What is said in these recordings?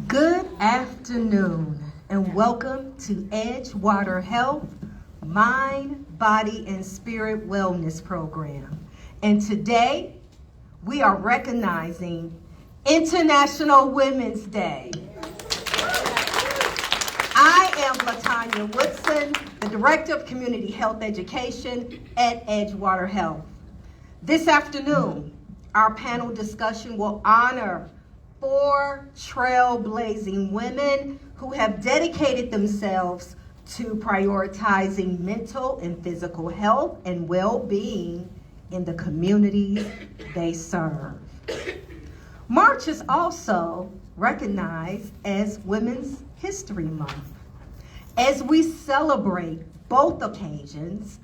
Good afternoon and welcome to Edgewater Health Mind, Body, and Spirit Wellness Program. And today we are recognizing International Women's Day. I am LaTanya Woodson, the Director of Community Health Education at Edgewater Health. This afternoon, our panel discussion will honor 4 trailblazing women who have dedicated themselves to prioritizing mental and physical health and well-being in the communities they serve. March is also recognized as Women's History Month. As we celebrate both occasions,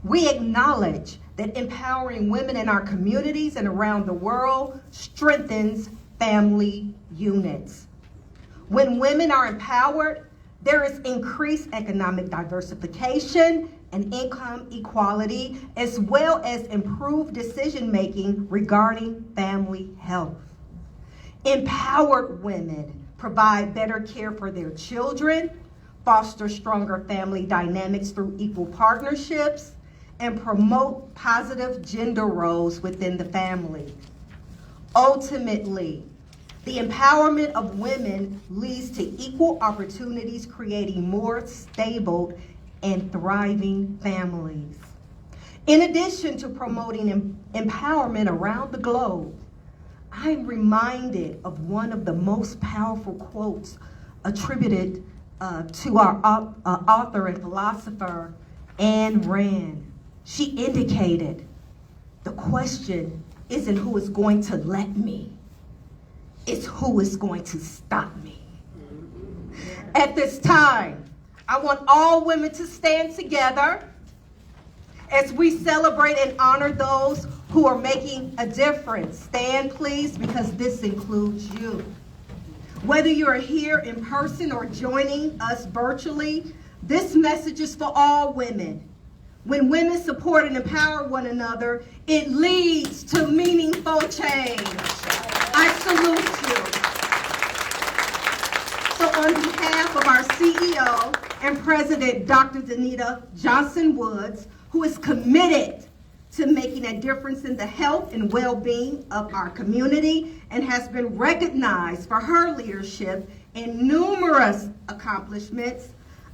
we acknowledge that empowering women in our communities and around the world strengthens family units. When women are empowered, there is increased economic diversification and income equality, as well as improved decision-making regarding family health. Empowered women provide better care for their children, foster stronger family dynamics through equal partnerships, and promote positive gender roles within the family. Ultimately, the empowerment of women leads to equal opportunities, creating more stable and thriving families. In addition to promoting empowerment around the globe, I'm reminded of one of the most powerful quotes attributed to our author and philosopher, Ayn Rand. She indicated, the question isn't who is going to let me, it's who is going to stop me. At this time, I want all women to stand together as we celebrate and honor those who are making a difference. Stand, please, because this includes you. Whether you are here in person or joining us virtually, this message is for all women. When women support and empower one another, it leads to meaningful change. I salute you. So on behalf of our CEO and President, Dr. Danita Johnson-Woods, who is committed to making a difference in the health and well-being of our community and has been recognized for her leadership in numerous accomplishments,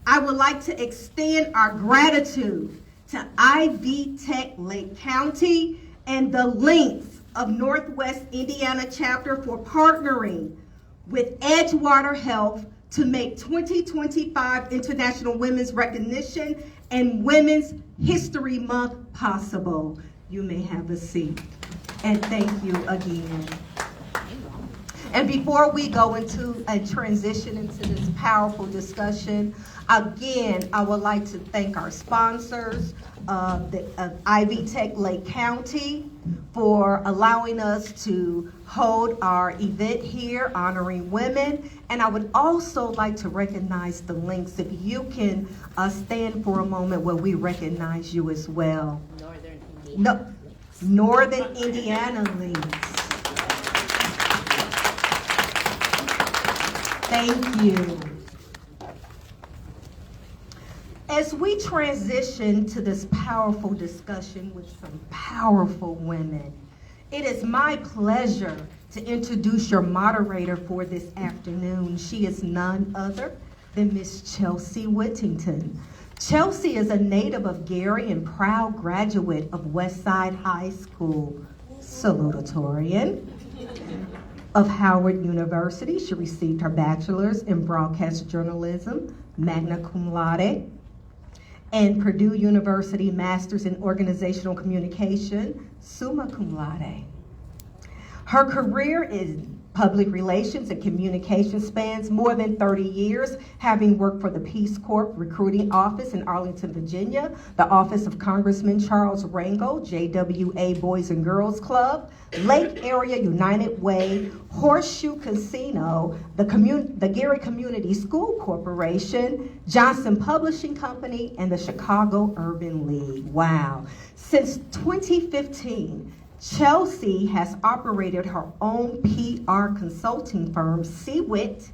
I would like to extend our gratitude to Ivy Tech Lake County and the Links of Northwest Indiana chapter for partnering with Edgewater Health to make 2025 International Women's Recognition and Women's History Month possible. You may have a seat. And thank you again. And before we go into a transition into this powerful discussion, again, I would like to thank our sponsors, Ivy Tech Lake County, for allowing us to hold our event here honoring women. And I would also like to recognize the Links. If you can stand for a moment where we recognize you as well. Northern Indiana Links. Thank you. As we transition to this powerful discussion with some powerful women, it is my pleasure to introduce your moderator for this afternoon. She is none other than Miss Chelsea Whittington. Chelsea is a native of Gary and proud graduate of Westside High School, salutatorian of Howard University. She received her bachelor's in broadcast journalism, magna cum laude, and Purdue University Master's in Organizational Communication, summa cum laude. Her career in public relations and communication spans more than 30 years, having worked for the Peace Corps Recruiting Office in Arlington, Virginia, the Office of Congressman Charles Rango, JWA Boys and Girls Club, Lake Area United Way, Horseshoe Casino, the Gary Community School Corporation, Johnson Publishing Company, and the Chicago Urban League. Wow. Since 2015, Chelsea has operated her own PR consulting firm, CWIT,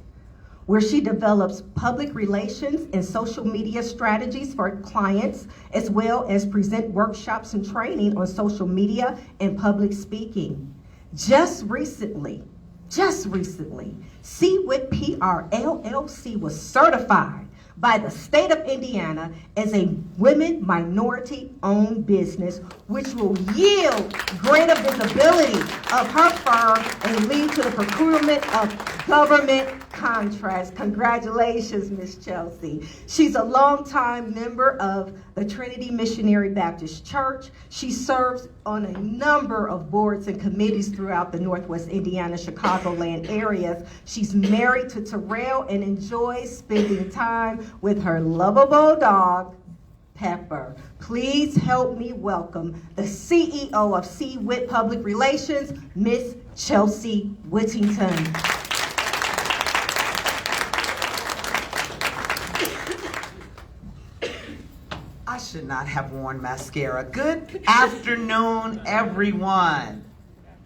where she develops public relations and social media strategies for clients, as well as present workshops and training on social media and public speaking. Just recently, CWIT PR LLC was certified by the state of Indiana as a women minority-owned business, which will yield greater visibility of her firm and lead to the procurement of government contracts. Congratulations, Miss Chelsea. She's a longtime member of the Trinity Missionary Baptist Church. She serves on a number of boards and committees throughout the Northwest Indiana, Chicagoland areas. She's married to Terrell and enjoys spending time with her lovable dog, Pepper. Please help me welcome the CEO of CWIT Public Relations, Miss Chelsea Whittington. I should not have worn mascara. Good afternoon, everyone.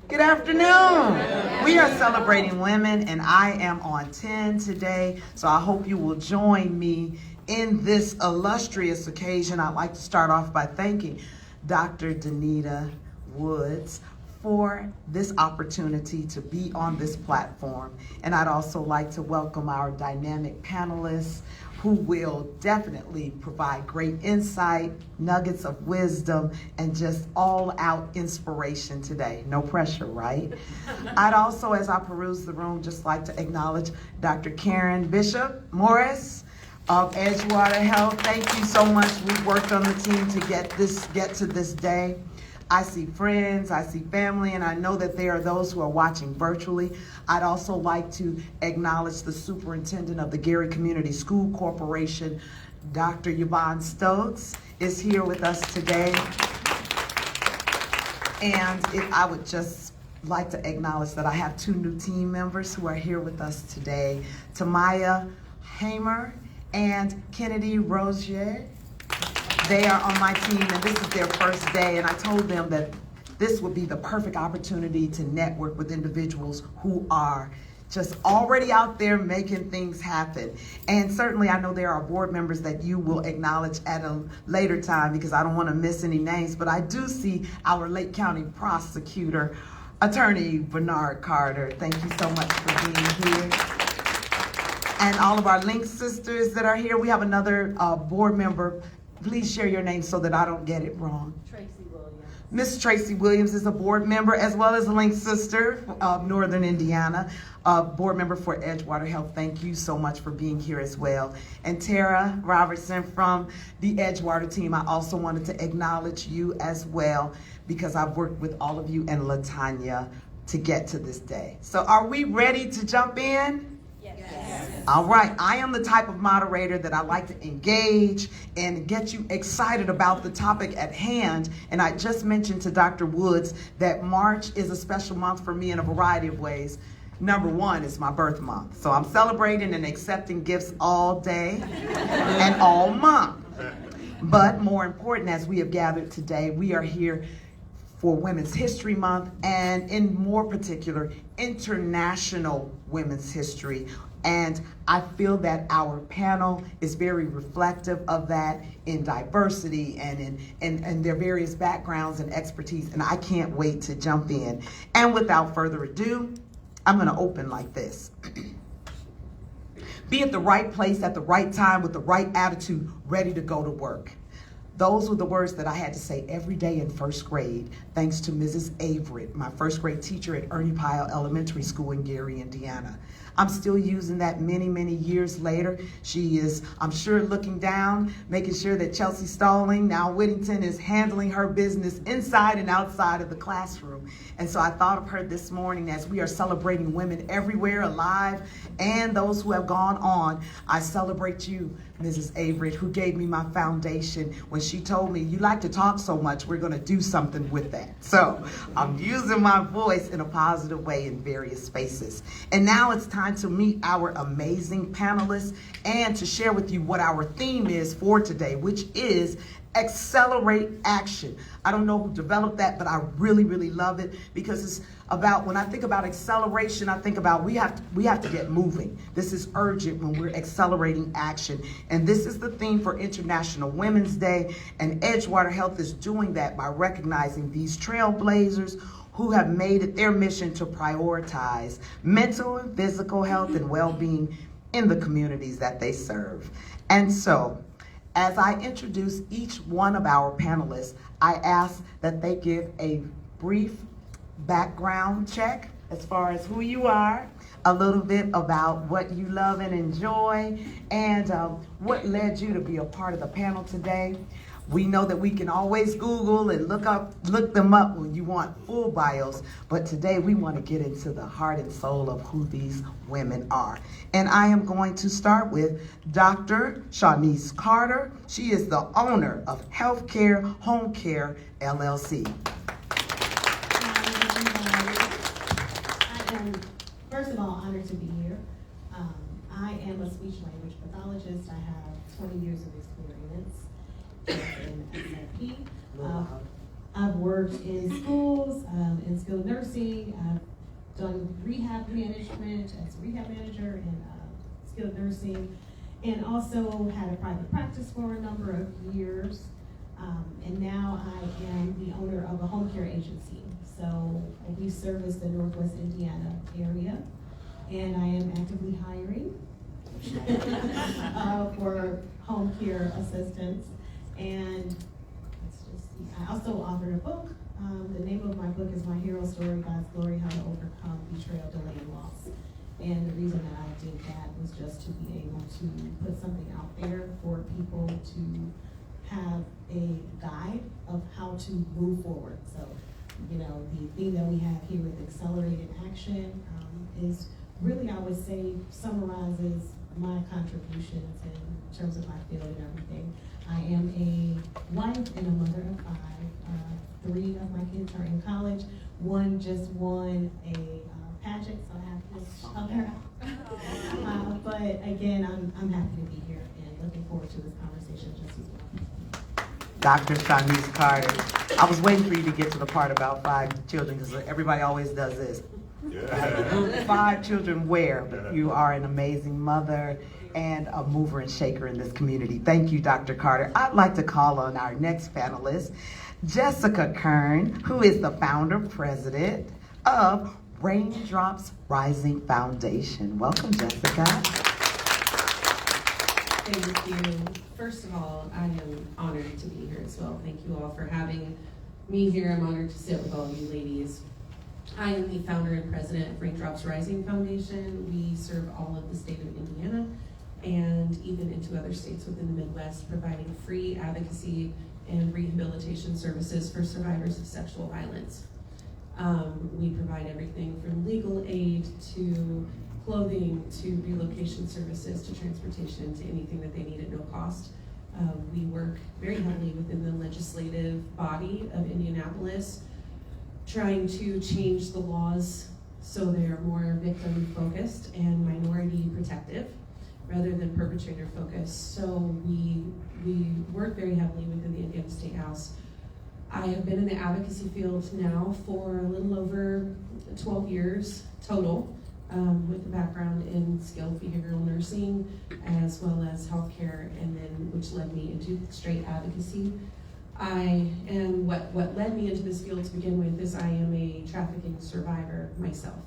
Good afternoon. We are celebrating women, and I am on 10 today, so I hope you will join me in this illustrious occasion. I'd like to start off by thanking Dr. Danita Woods for this opportunity to be on this platform. And I'd also like to welcome our dynamic panelists who will definitely provide great insight, nuggets of wisdom, and just all-out inspiration today. No pressure, right? I'd also, as I peruse the room, just like to acknowledge Dr. Karen Bishop Morris of Edgewater Health. Thank you so much. We've worked on the team to get to this day. I see friends, I see family, and I know that there are those who are watching virtually. I'd also like to acknowledge the superintendent of the Gary Community School Corporation, Dr. Yvonne Stokes, is here with us today. And if I would just like to acknowledge that I have two new team members who are here with us today, Tamaya Hamer and Kennedy Rozier. They are on my team, and this is their first day, and I told them that this would be the perfect opportunity to network with individuals who are just already out there making things happen. And certainly I know there are board members that you will acknowledge at a later time because I don't want to miss any names, but I do see our Lake County prosecutor, Attorney Bernard Carter. Thank you so much for being here. And all of our Link sisters that are here. We have another board member. Please share your name so that I don't get it wrong. Tracy Williams. Miss Tracy Williams is a board member as well as a Link sister of Northern Indiana, a board member for Edgewater Health. Thank you so much for being here as well. And Tara Robertson from the Edgewater team, I also wanted to acknowledge you as well because I've worked with all of you and LaTanya to get to this day. So are we ready to jump in? Yes. All right, I am the type of moderator that I like to engage and get you excited about the topic at hand. And I just mentioned to Dr. Woods that March is a special month for me in a variety of ways. Number one, it's my birth month. So I'm celebrating and accepting gifts all day and all month. But more important, as we have gathered today, we are here for Women's History Month, and in more particular, International Women's History. And I feel that our panel is very reflective of that in diversity and in their various backgrounds and expertise, and I can't wait to jump in. And without further ado, I'm gonna open like this. Be at the right place at the right time with the right attitude, ready to go to work. Those were the words that I had to say every day in first grade, thanks to Mrs. Averett, my first grade teacher at Ernie Pyle Elementary School in Gary, Indiana. I'm still using that many, many years later. She is, I'm sure, looking down, making sure that Chelsea Stalling, now Whittington, is handling her business inside and outside of the classroom. And so I thought of her this morning as we are celebrating women everywhere, alive, and those who have gone on. I celebrate you, Mrs. Averett, who gave me my foundation when she told me, you like to talk so much, we're gonna do something with that. So I'm using my voice in a positive way in various spaces. And now it's time to meet our amazing panelists and to share with you what our theme is for today, which is Accelerate action. I don't know who developed that, but I really, really love it because it's about, when I think about acceleration, I think about we have to get moving. This is urgent when we're accelerating action. And this is the theme for International Women's Day. And Edgewater Health is doing that by recognizing these trailblazers who have made it their mission to prioritize mental and physical health and well-being in the communities that they serve. And so, as I introduce each one of our panelists, I ask that they give a brief background check as far as who you are, a little bit about what you love and enjoy, and what led you to be a part of the panel today. We know that we can always Google and look them up when you want full bios, but today we want to get into the heart and soul of who these women are. And I am going to start with Dr. Shawnice Carter. She is the owner of Healthcare Home Care, LLC. I am, first of all, honored to be here. I am a speech language pathologist. I have 20 years of experience in SFP. I've worked in schools, in skilled nursing. I've done rehab management as a rehab manager in skilled nursing, and also had a private practice for a number of years. And now I am the owner of a home care agency. So we service the Northwest Indiana area, and I am actively hiring for home care assistants. And let's just see, I also authored a book. The name of my book is My Hero Story, God's Glory, How to Overcome Betrayal, Delay, and Loss. And the reason that I did that was just to be able to put something out there for people to have a guide of how to move forward. So, you know, the thing that we have here with accelerated action is really, I would say, summarizes my contributions in terms of my field and everything. I am a wife and a mother of 5. 3 of my kids are in college. One just won a pageant, so I have to shout her out. But again, I'm happy to be here and looking forward to this conversation just as well. Dr. Shawnice Carter. I was waiting for you to get to the part about 5 children because everybody always does this. Yeah. 5 children where? But you are an amazing mother and a mover and shaker in this community. Thank you, Dr. Carter. I'd like to call on our next panelist, Jessica Kern, who is the founder president of Raindrops Rising Foundation. Welcome, Jessica. Thank you. First of all, I am honored to be here as well. Thank you all for having me here. I'm honored to sit with all of you ladies. I am the founder and president of Raindrops Rising Foundation. We serve all of the state of Indiana and even into other states within the Midwest, providing free advocacy and rehabilitation services for survivors of sexual violence. We provide everything from legal aid to clothing to relocation services to transportation to anything that they need at no cost. We work very heavily within the legislative body of Indianapolis, trying to change the laws so they are more victim focused and minority protective rather than perpetrator focused. So we work very heavily within the Indiana State House. I have been in the advocacy field now for a little over 12 years total, with a background in skilled behavioral nursing as well as healthcare, and then which led me into straight advocacy. I am, what led me into this field to begin with is I am a trafficking survivor myself.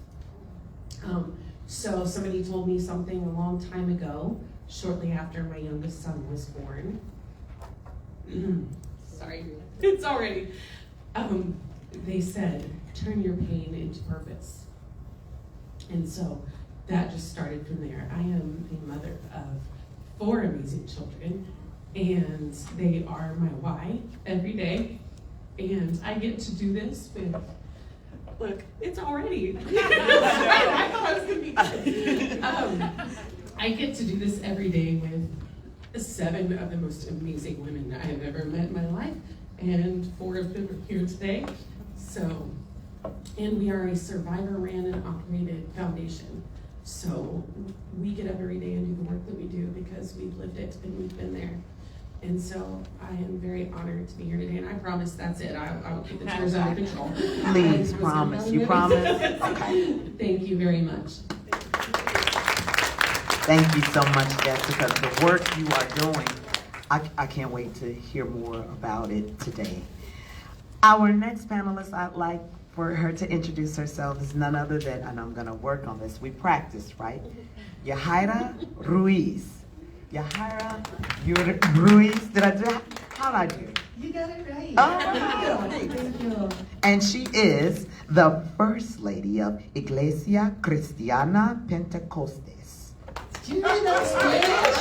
So somebody told me something a long time ago, shortly after my youngest son was born. Sorry, it's already. They said, turn your pain into purpose. And so that just started from there. I am a mother of 4 amazing children, and they are my why every day. And I get to do this with, look, it's already. I thought I was gonna be good. I get to do this every day with 7 of the most amazing women I have ever met in my life, and 4 of them are here today. So, and we are a survivor-ran and operated foundation. So we get up every day and do the work that we do because we've lived it and we've been there. And so I am very honored to be here today, and I promise that's it. I will keep the tears under control. Please promise. You promise? Okay. Thank you very much. Thank you so much, Jessica. The work you are doing, I can't wait to hear more about it today. Our next panelist, I'd like for her to introduce herself, is none other than, and I'm gonna work on this, we practiced, right? Yahaira Ruiz. Yahaira Ruiz, did I do that? How'd I do? You got it right. Oh, Thank you. And she is the First Lady of Iglesia Cristiana Pentecostes. You did that Spanish?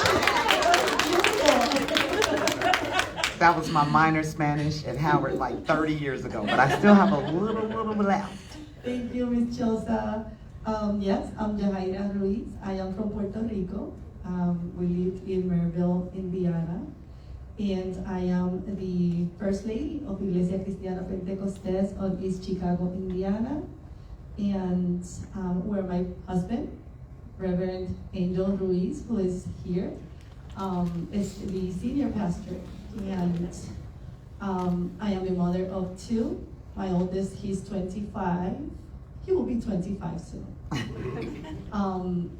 That was my minor Spanish at Howard like 30 years ago, but I still have a little left. Thank you, Ms. Chosa. Yes, I'm Yahaira Ruiz. I am from Puerto Rico. We live in Maryville, Indiana. And I am the First Lady of Iglesia Cristiana Pentecostes on East Chicago, Indiana. And where my husband, Reverend Angel Ruiz, who is here, is the senior pastor. And I am a mother of two. My oldest, he's 25. He will be 25 soon.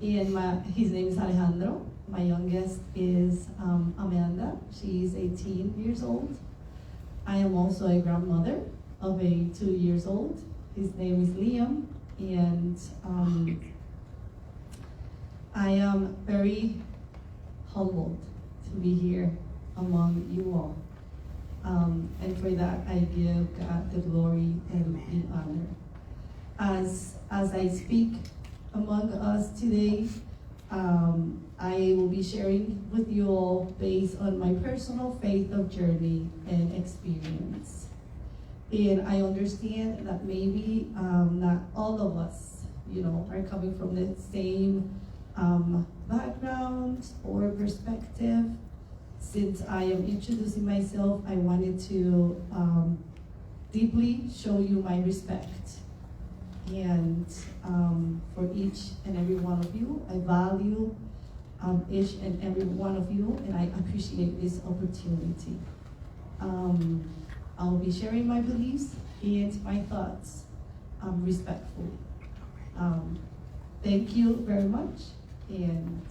His name is Alejandro. My youngest is Amanda. She's 18 years old. I am also a grandmother of a 2 years old. His name is Liam. And I am very humbled to be here among you all. And for that, I give God the glory and the honor. As I speak among us today, I will be sharing with you all based on my personal faith of journey and experience. And I understand that maybe not all of us, are coming from the same background or perspective. Since I am introducing myself, I wanted to deeply show you my respect. And for each and every one of you, I value each and every one of you, and I appreciate this opportunity. I'll be sharing my beliefs and my thoughts respectfully. Thank you very much, and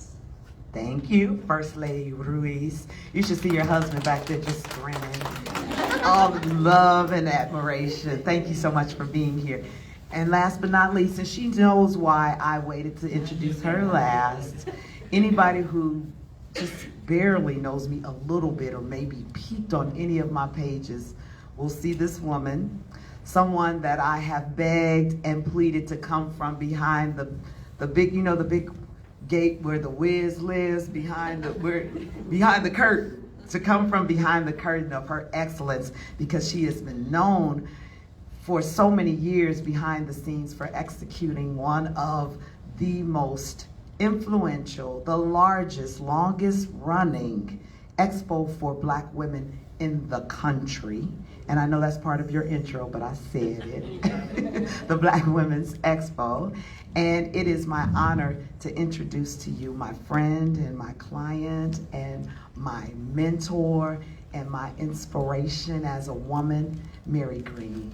Thank you, First Lady Ruiz. You should see your husband back there just grinning. All the love and admiration. Thank you so much for being here. And last but not least, and she knows why I waited to introduce her last, anybody who just barely knows me a little bit or maybe peeked on any of my pages will see this woman, someone that I have begged and pleaded to come from behind the big, the big gate where the Wiz lives, behind the curtain, to come from behind the curtain of her excellence, because she has been known for so many years behind the scenes for executing one of the most influential, the largest, longest running expo for Black women in the country. And I know that's part of your intro, but I said it, the Black Women's Expo. And it is my honor to introduce to you my friend and my client and my mentor and my inspiration as a woman, Mary Green.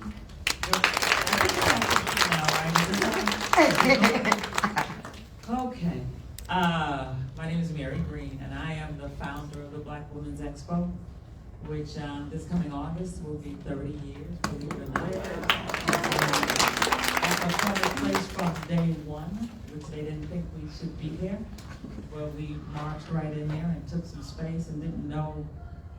Okay, my name is Mary Green, and I am the founder of the Black Women's Expo, which this coming August will be 30 years, believe it or not. A public place from day one, which they didn't think we should be there, where we marched right in there and took some space and didn't know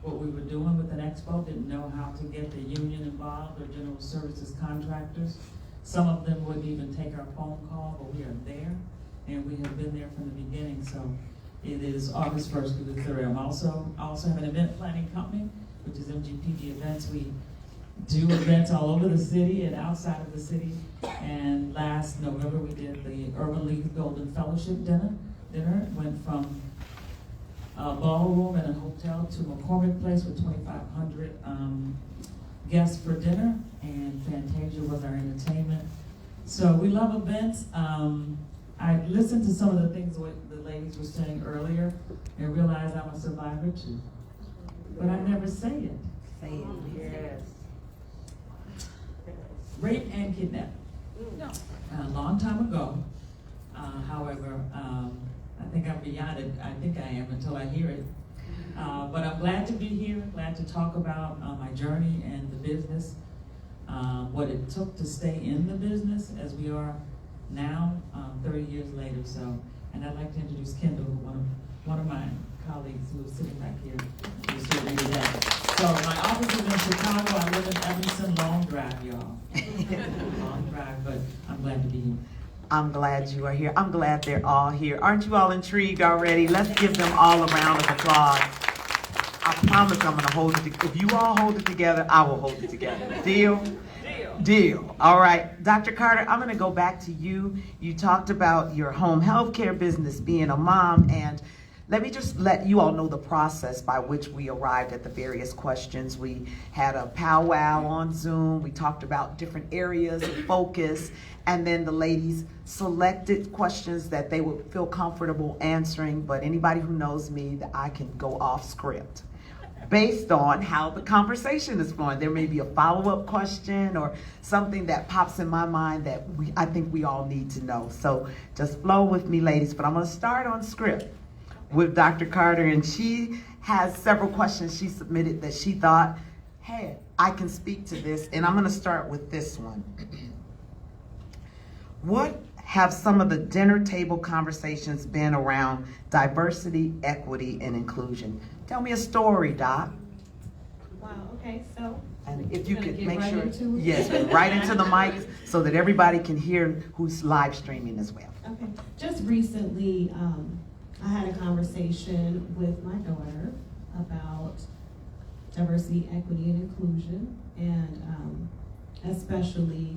what we were doing with an expo, didn't know how to get the union involved or general services contractors. Some of them wouldn't even take our phone call, but we are there, and we have been there from the beginning. So it is August 1st through the 3rd. I also have an event planning company, which is MGPD Events. We do events all over the city and outside of the city. And last November, we did the Urban League Golden Fellowship dinner. It went from a ballroom and a hotel to McCormick Place with 2,500 guests for dinner, and Fantasia was our entertainment. So we love events. I listened to some of the things what the ladies were saying earlier and realized I'm a survivor too. but I never say it. Say it. Yes. Rape and kidnapping. A long time ago. However, I think I'm beyond it. I think I am until I hear it. But I'm glad to be here, glad to talk about my journey and the business, what it took to stay in the business as we are now, 30 years later. So, and I'd like to introduce Kendall, one of my colleagues who is sitting back here. Who's here today. So my office is in Chicago. I live in Evanston. Long drive, y'all. Long drive, but I'm glad to be here. I'm glad you are here. I'm glad they're all here. Aren't you all intrigued already? Let's give them all a round of applause. I promise I'm gonna hold it. If you all hold it together, I will hold it together. Deal? Deal. All right, Dr. Carter, I'm gonna go back to you. You talked about your home health care business, being a mom, and let me just let you all know the process by which we arrived at the various questions. We had a powwow on Zoom. We talked about different areas of focus, and then the ladies selected questions that they would feel comfortable answering, but anybody who knows me, that I can go off script based on how the conversation is flowing. There may be a follow-up question or something that pops in my mind that I think we all need to know. So just flow with me, ladies, but I'm gonna start on script with Dr. Carter, and she has several questions she submitted that she thought, hey, I can speak to this, and I'm gonna start with this one. What have some of the dinner table conversations been around diversity, equity, and inclusion? Tell me a story, Doc. Wow, okay, so. And if you Gonna could get make right sure, into it? yes, right into the mic so that everybody can hear who's live streaming as well. Okay, just recently, I had a conversation with my daughter about diversity, equity, and inclusion, and especially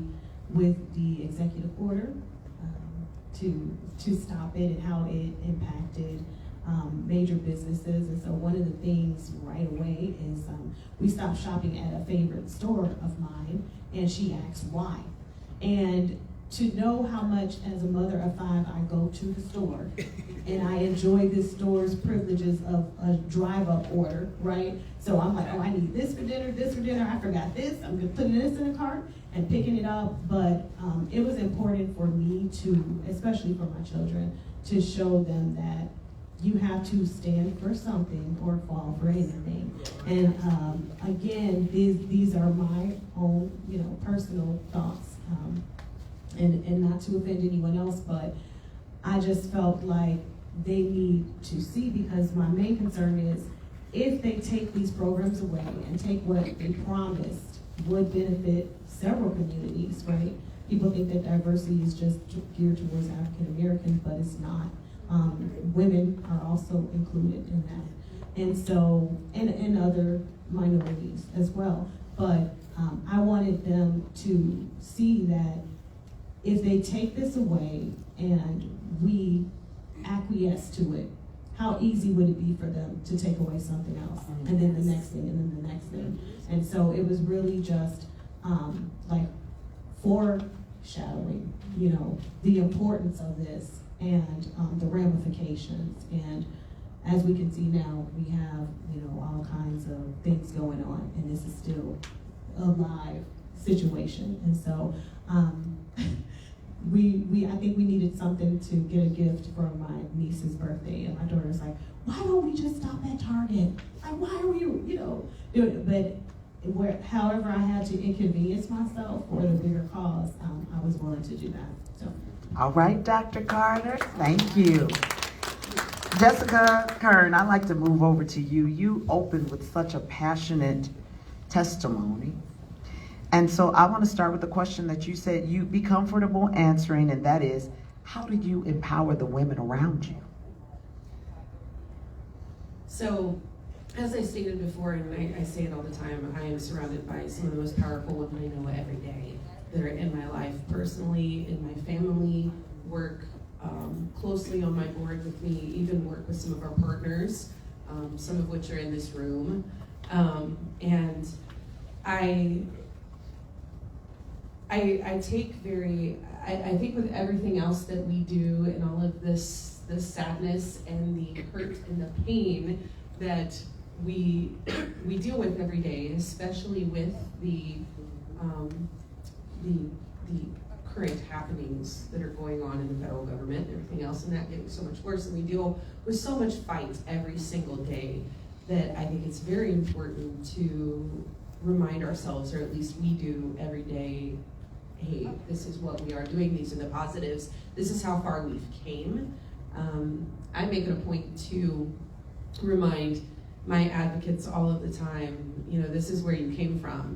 with the executive order to stop it and how it impacted major businesses. And so one of the things right away is we stopped shopping at a favorite store of mine, and she asked why. And to know how much, as a mother of 5, I go to the store and I enjoy this store's privileges of a drive-up order, right? So I'm like, oh, I need this for dinner, I forgot this, I'm gonna put this in the cart and picking it up. But it was important for me to, especially for my children, to show them that you have to stand for something or fall for anything. And again, these are my own, personal thoughts. And not to offend anyone else, but I just felt like they need to see, because my main concern is if they take these programs away and take what they promised would benefit several communities, right? People think that diversity is just geared towards African Americans, but it's not. Women are also included in that. And so, and other minorities as well. But I wanted them to see that if they take this away and we acquiesce to it, how easy would it be for them to take away something else, and then the next thing, and then the next thing. And so it was really just like foreshadowing, the importance of this and the ramifications. And as we can see now, we have, all kinds of things going on, and this is still a live situation. And so I think we needed something to get a gift for my niece's birthday, and my daughter's like, why don't we just stop at Target? Like, why are we, doing it? But however I had to inconvenience myself for the bigger cause, I was willing to do that. So. All right, Dr. Carter, thank you. Jessica Kern, I'd like to move over to you. You opened with such a passionate testimony. And so I want to start with the question that you said you'd be comfortable answering, and that is, how do you empower the women around you? So, as I stated before, and I say it all the time, I am surrounded by some of the most powerful women I know every day that are in my life, personally, in my family, work closely on my board with me, even work with some of our partners, some of which are in this room. And I think with everything else that we do and all of this, the sadness and the hurt and the pain that we deal with every day, especially with the current happenings that are going on in the federal government and everything else, and that getting so much worse. And we deal with so much fight every single day that I think it's very important to remind ourselves, or at least we do every day, hey, this is what we are doing, these are the positives, this is how far we've came. I make it a point to remind my advocates all of the time, you know, this is where you came from.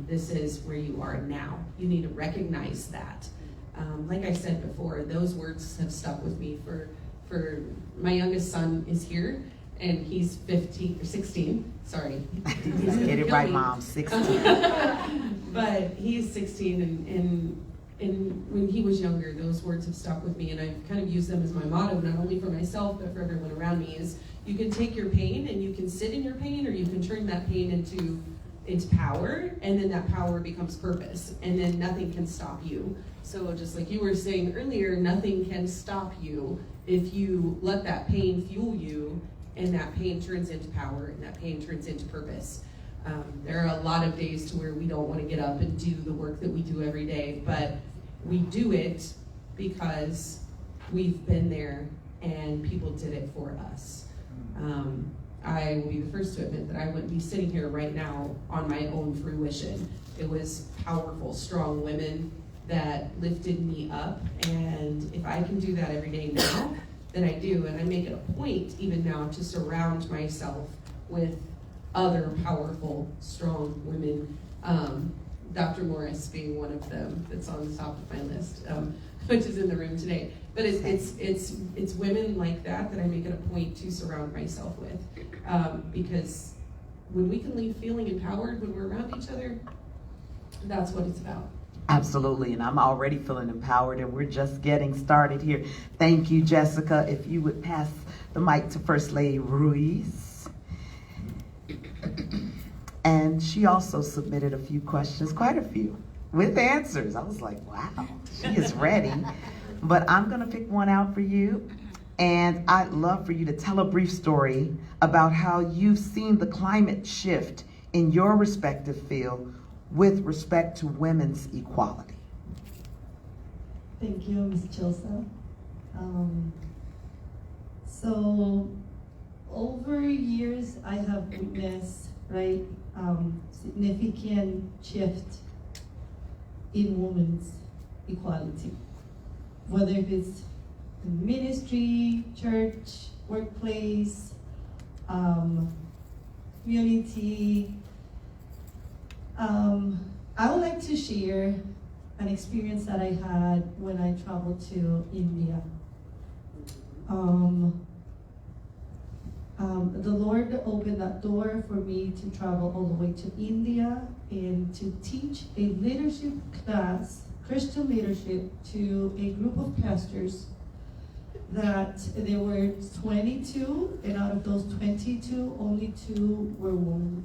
This is where you are now. You need to recognize that. Like I said before, those words have stuck with me for my youngest son is here, and he's 16, sorry. Get it right, Mom, 16. But he's 16, and when he was younger, those words have stuck with me, and I've kind of used them as my motto, not only for myself, but for everyone around me, is you can take your pain and you can sit in your pain, or you can turn that pain into power, and then that power becomes purpose, and then nothing can stop you. So just like you were saying earlier, nothing can stop you if you let that pain fuel you, and that pain turns into power, and that pain turns into purpose. There are a lot of days to where we don't want to get up and do the work that we do every day, but we do it because we've been there and people did it for us. I will be the first to admit that I wouldn't be sitting here right now on my own fruition. It was powerful, strong women that lifted me up, and if I can do that every day now, then I do, and I make it a point even now to surround myself with other powerful, strong women, Dr. Morris being one of them that's on the top of my list, which is in the room today. But it's women like that I make it a point to surround myself with, because when we can leave feeling empowered when we're around each other, that's what it's about. Absolutely, and I'm already feeling empowered, and we're just getting started here. Thank you, Jessica. If you would pass the mic to First Lady Ruiz. And she also submitted a few questions, quite a few, with answers. I was like, wow, she is ready. But I'm gonna pick one out for you, and I'd love for you to tell a brief story about how you've seen the climate shift in your respective field with respect to women's equality. Thank you, Ms. Chilsa. So over years, I have witnessed, right, significant shift in women's equality, whether if it's in ministry, church, workplace, community. I would like to share an experience that I had when I traveled to India. The Lord opened that door for me to travel all the way to India and to teach a leadership class, Christian leadership, to a group of pastors that there were 22, and out of those 22, only 2 were women.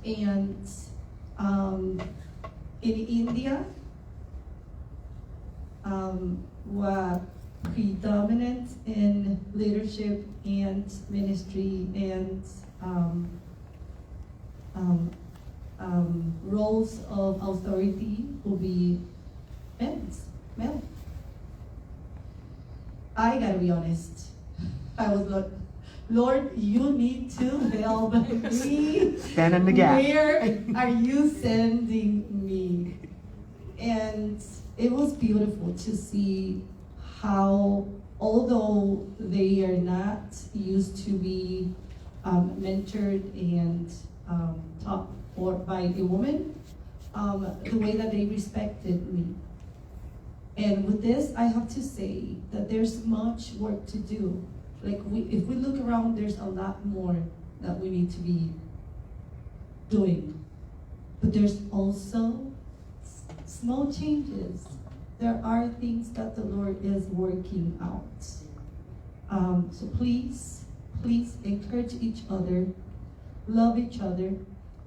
And in India, what predominant in leadership and ministry and roles of authority will be men. I gotta be honest. I was like, Lord, you need to help me. Stand in the gap. Where are you sending me? And it was beautiful to see how, although they are not used to be mentored and taught or by a woman, the way that they respected me. And with this, I have to say that there's much work to do. Like if we look around, there's a lot more that we need to be doing. But there's also small changes. There are things that the Lord is working out. So please encourage each other, love each other,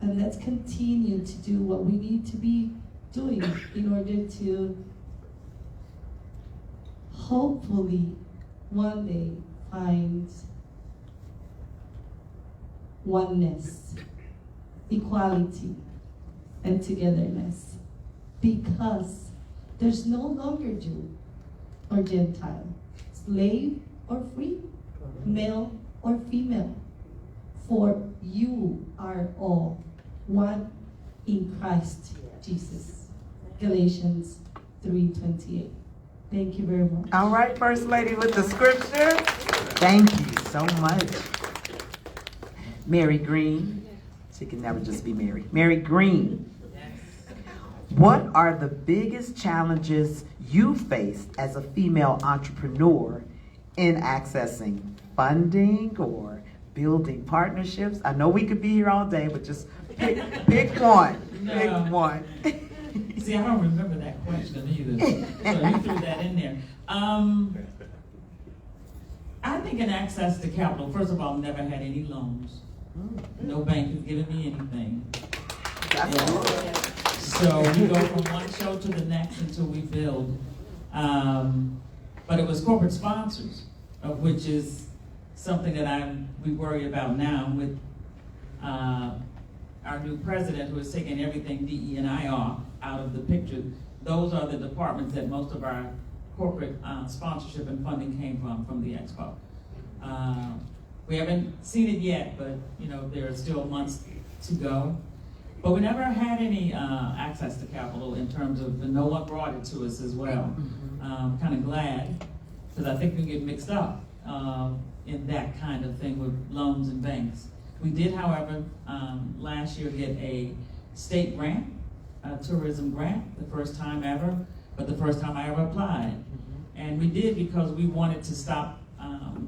and let's continue to do what we need to be doing in order to hopefully one day find oneness, equality, and togetherness. Because there's no longer Jew or Gentile, slave or free, male or female. For you are all one in Christ Jesus. Galatians 3:28. Thank you very much. All right, First Lady with the scripture. Thank you so much. Mary Green. She can never just be Mary. Mary Green. What are the biggest challenges you faced as a female entrepreneur in accessing funding or building partnerships? I know we could be here all day, but just pick one. No. Pick one. See, I don't remember that question either, so you threw that in there. I think in access to capital, first of all, I've never had any loans. No bank has given me anything. So we go from one show to the next until we build. But it was corporate sponsors, which is something that we worry about now with our new president, who is taking everything DE&I out of the picture. Those are the departments that most of our corporate sponsorship and funding came from the expo. We haven't seen it yet, but there are still months to go. But we never had any access to capital in terms of, and no one brought it to us as well. Kind of glad, because I think we get mixed up in that kind of thing with loans and banks. We did, however, last year get a state grant, a tourism grant, the first time ever, but the first time I ever applied. And we did because we wanted to stop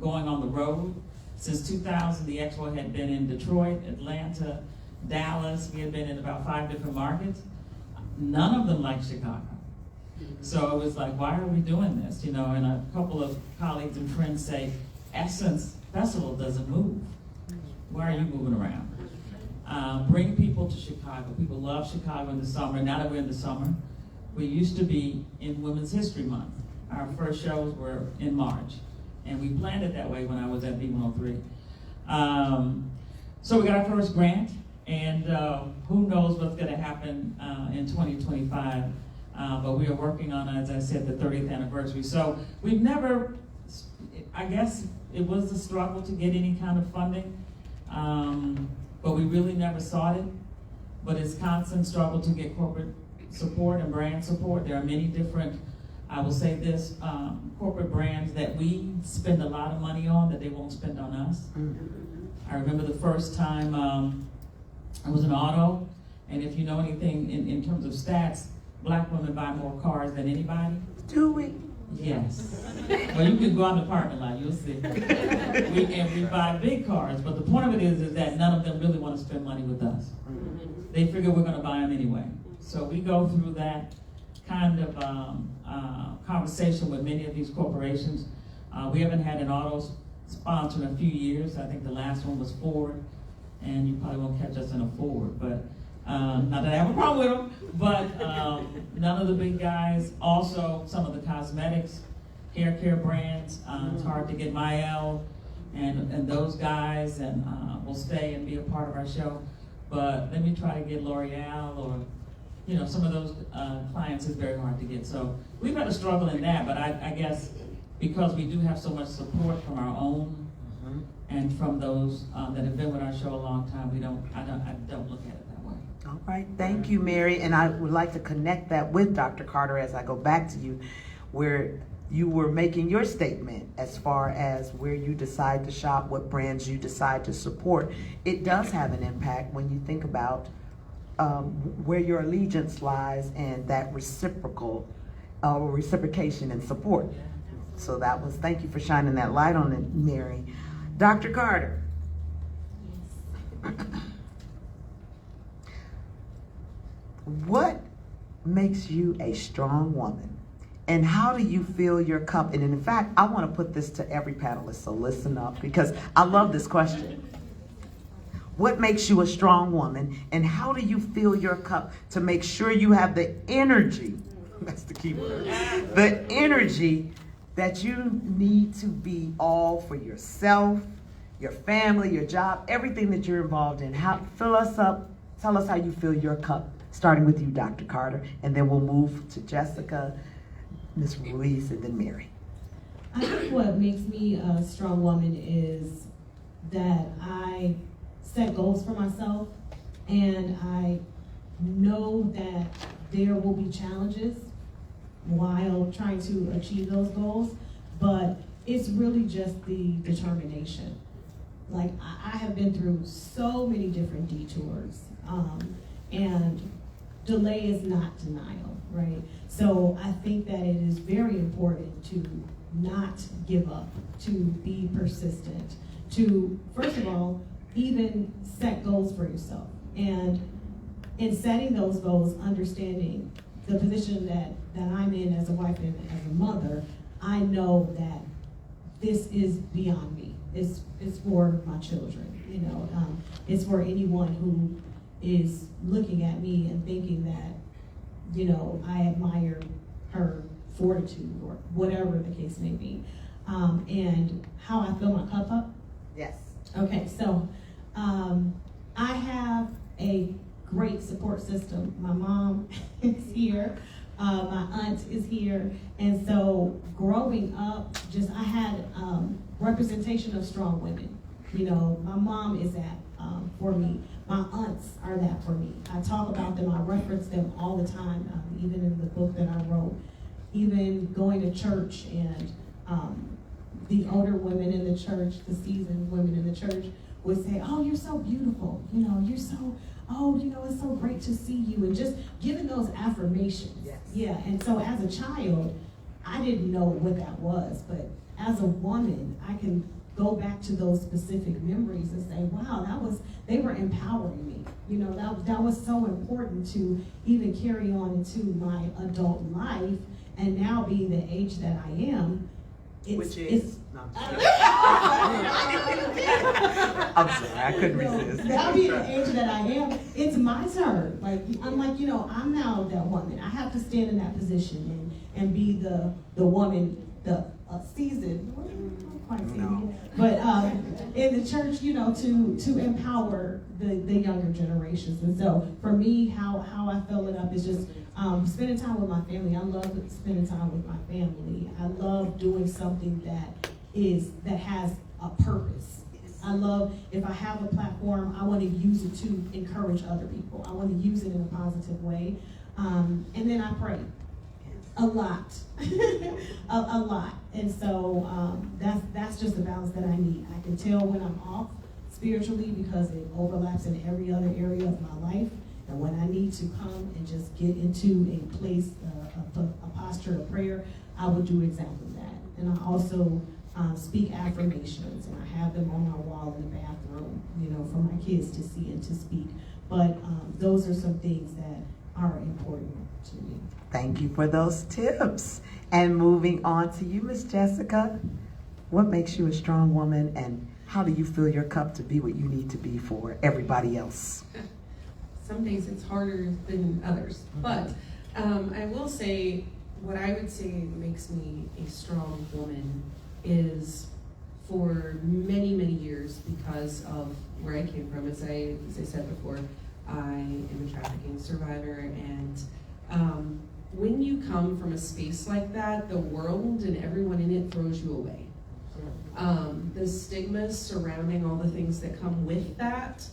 going on the road. Since 2000, the Expo had been in Detroit, Atlanta, Dallas. We had been in about 5 different markets. None of them like Chicago. So it was like, why are we doing this? And a couple of colleagues and friends say, Essence Festival doesn't move. Why are you moving around? Bring people to Chicago. People love Chicago in the summer. Now that we're in the summer, we used to be in Women's History Month. Our first shows were in March. And we planned it that way when I was at B103. So we got our first grant, and who knows what's going to happen in 2025. But we are working on, as I said, the 30th anniversary. So we've never, I guess it was a struggle to get any kind of funding, but we really never sought it. But it's constant struggle to get corporate support and brand support. There are many different, I will say this, corporate brands that we spend a lot of money on that they won't spend on us. I remember the first time I was in auto, and if you know anything in terms of stats, Black women buy more cars than anybody. Do we? Yes. Well, you can go out in the parking lot, you'll see. We buy big cars, but the point of it is that none of them really want to spend money with us. They figure we're going to buy them anyway. So we go through that kind of conversation with many of these corporations. We haven't had an auto sponsor in a few years. I think the last one was Ford, and you probably won't catch us in a Ford, but not that I have a problem with them, but none of the big guys. Also, some of the cosmetics, hair care brands. It's hard to get Mael and those guys, and will stay and be a part of our show. But let me try to get L'Oreal or some of those clients is very hard to get. So we've had a struggle in that, but I guess because we do have so much support from our own and from those that have been with our show a long time, I don't look at it that way. All right, thank you, Mary. And I would like to connect that with Dr. Carter as I go back to you, where you were making your statement as far as where you decide to shop, what brands you decide to support. It does have an impact when you think about where your allegiance lies and that reciprocation and support. So thank you for shining that light on it, Mary. Dr. Carter. What makes you a strong woman? And how do you feel your cup? And in fact, I want to put this to every panelist, so listen up, because I love this question. What makes you a strong woman, and how do you fill your cup to make sure you have the energy, that's the key word, the energy that you need to be all for yourself, your family, your job, everything that you're involved in. Fill us up. Tell us how you fill your cup, starting with you, Dr. Carter, and then we'll move to Jessica, Ms. Ruiz, and then Mary. I think what makes me a strong woman is that I set goals for myself, and I know that there will be challenges while trying to achieve those goals, but it's really just the determination. Like, I have been through so many different detours, and delay is not denial, right? So I think that it is very important to not give up, to be persistent, to, first of all, even set goals for yourself. And in setting those goals, understanding the position that I'm in as a wife and as a mother, I know that this is beyond me. It's for my children, you know. It's for anyone who is looking at me and thinking that, you know, I admire her fortitude or whatever the case may be. And how I fill my cup up? Yes. Okay, so I have a great support system. My mom is here, my aunt is here, and so growing up, I had representation of strong women. You know, my mom is that for me. My aunts are that for me. I talk about them, I reference them all the time, even in the book that I wrote. Even going to church and the older women in the church, the seasoned women in the church would say, "Oh, you're so beautiful. You know, you're so, oh, you know, it's so great to see you." And just giving those affirmations. Yes. Yeah, and so as a child, I didn't know what that was. But as a woman, I can go back to those specific memories and say, wow, they were empowering me. You know, that was so important to even carry on into my adult life. And now being the age that I am, I'm sorry, I couldn't resist. Now being the age that I am, it's my turn. Like, I'm like, you know, I'm now that woman. I have to stand in that position and be the woman, the seasoned, quite seasoned, but in the church, you know, to empower the younger generations. And so for me, how I fill it up is just spending time with my family. I love spending time with my family. I love doing something that has a purpose. I love, if I have a platform, I want to use it to encourage other people. I want to use it in a positive way. And then I pray. A lot, a lot. And so that's just the balance that I need. I can tell when I'm off spiritually because it overlaps in every other area of my life. And when I need to come and just get into a place, a posture of prayer, I will do exactly that. And I also speak affirmations, and I have them on my wall in the bathroom, you know, for my kids to see and to speak. But those are some things that are important to me. Thank you for those tips. And moving on to you, Miss Jessica, what makes you a strong woman, and how do you fill your cup to be what you need to be for everybody else? Some days it's harder than others, but I will say what I would say makes me a strong woman is for many, many years because of where I came from. As I said before, I am a trafficking survivor, and when you come from a space like that, the world and everyone in it throws you away. The stigmas surrounding all the things that come with that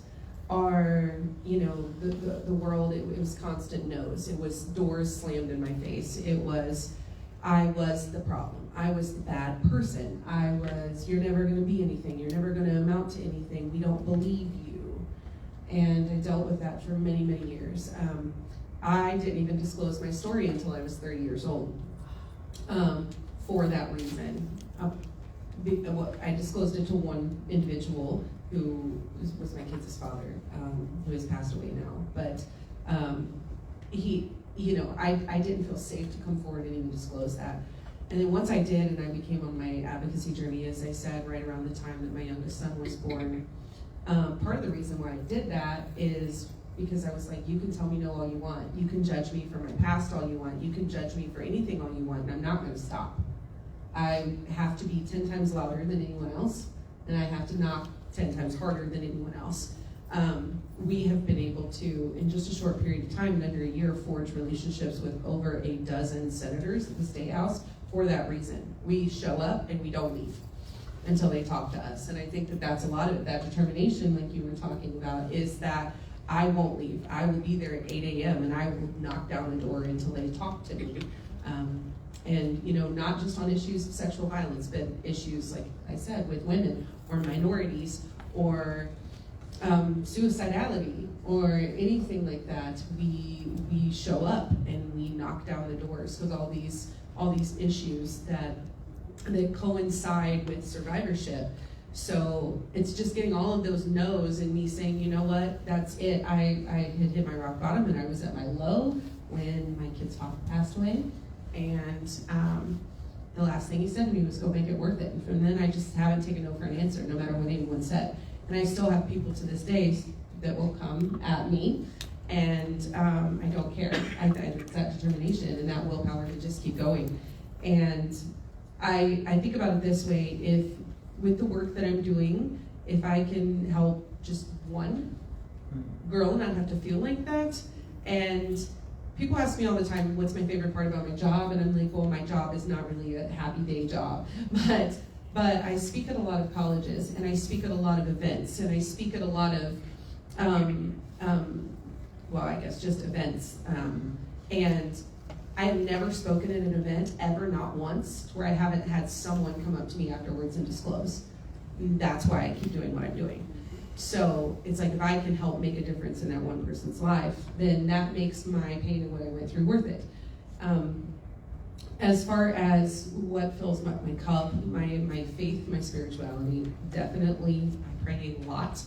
are, you know, the world, it was constant no's. It was doors slammed in my face. I was the problem. I was the bad person. You're never gonna be anything. You're never gonna amount to anything. We don't believe you. And I dealt with that for many, many years. I didn't even disclose my story until I was 30 years old for that reason. I disclosed it to one individual who was my kids' father, who has passed away now. But he, you know, I didn't feel safe to come forward and even disclose that. And then once I did, and I became on my advocacy journey, as I said, right around the time that my youngest son was born, part of the reason why I did that is because I was like, you can tell me no all you want. You can judge me for my past all you want. You can judge me for anything all you want, and I'm not going to stop. I have to be 10 times louder than anyone else. and I have to knock 10 times harder than anyone else. We have been able to, in just a short period of time, in under a year, forge relationships with over a dozen senators at the State House for that reason. We show up and we don't leave until they talk to us. And I think that that's a lot of it, that determination, like you were talking about, is that I won't leave. I will be there at 8 a.m. and I will knock down the door until they talk to me. And you know, not just on issues of sexual violence, but issues, like I said, with women or minorities or suicidality or anything like that. We show up and we knock down the doors with all these issues that coincide with survivorship. So it's just getting all of those no's and me saying, you know what, that's it. I had hit my rock bottom and I was at my low when my kid's father passed away. And the last thing he said to me was, go make it worth it. And from then I just haven't taken no for an answer, no matter what anyone said. And I still have people to this day that will come at me, and I don't care. It's that determination and that willpower to just keep going. And I think about it this way: if with the work that I'm doing, if I can help just one girl not have to feel like that. And people ask me all the time, what's my favorite part about my job? And I'm like, well, my job is not really a happy day job, but I speak at a lot of colleges, and I speak at a lot of events, and I speak at a lot of, well, I guess just events. And I have never spoken at an event ever, not once, where I haven't had someone come up to me afterwards and disclose. And that's why I keep doing what I'm doing. So it's like, if I can help make a difference in that one person's life, then that makes my pain and what I went through worth it. As far as what fills my cup, my faith, my spirituality, definitely, I pray a lot.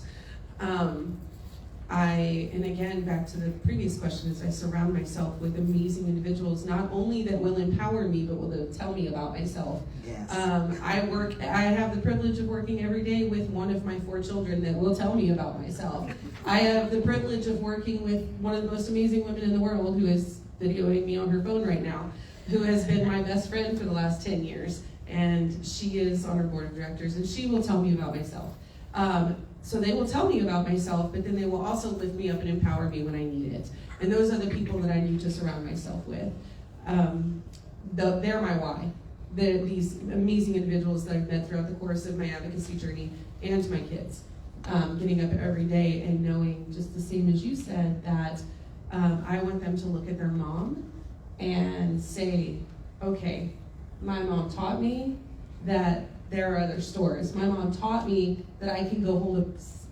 And again, back to the previous question, is I surround myself with amazing individuals, not only that will empower me, but will tell me about myself. Yes. I have the privilege of working every day with one of my 4 children that will tell me about myself. I have the privilege of working with one of the most amazing women in the world, who is videoing me on her phone right now, who has been my best friend for the last 10 years. And she is on her board of directors, and she will tell me about myself. So they will tell me about myself, but then they will also lift me up and empower me when I need it. And those are the people that I need to surround myself with. They're my why. These amazing individuals that I've met throughout the course of my advocacy journey, and my kids. Getting up every day and knowing, just the same as you said, that I want them to look at their mom and say, okay, my mom taught me that there are other stores. My mom taught me that I can go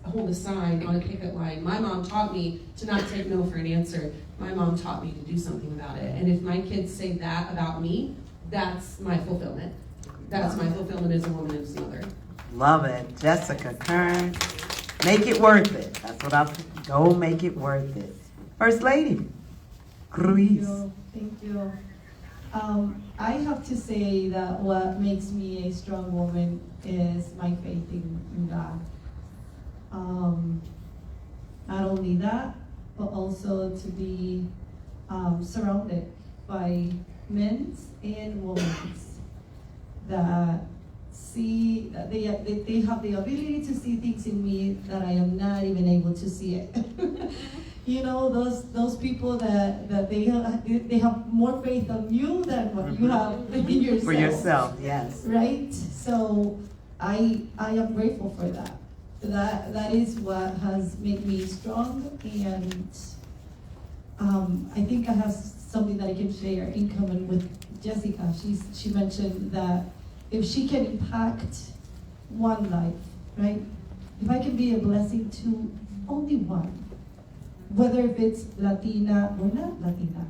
hold a sign on a picket line. My mom taught me to not take no for an answer. My mom taught me to do something about it. And if my kids say that about me, that's my fulfillment. That's my fulfillment as a woman and as a mother. Love it. Jessica Kern, make it worth it. That's what I'll go, make it worth it. First Lady, Ruiz. Thank you. I have to say that what makes me a strong woman is my faith in God. Not only that, but also to be surrounded by men and women that see, that they have the ability to see things in me that I am not even able to see it. You know, those people that they have more faith on you than what you have in yourself. For yourself, yes. Right? So I am grateful for that. That is what has made me strong, and I think I have something that I can share in common with Jessica. She mentioned that if she can impact one life, right? If I can be a blessing to only one, whether if it's Latina or not Latina,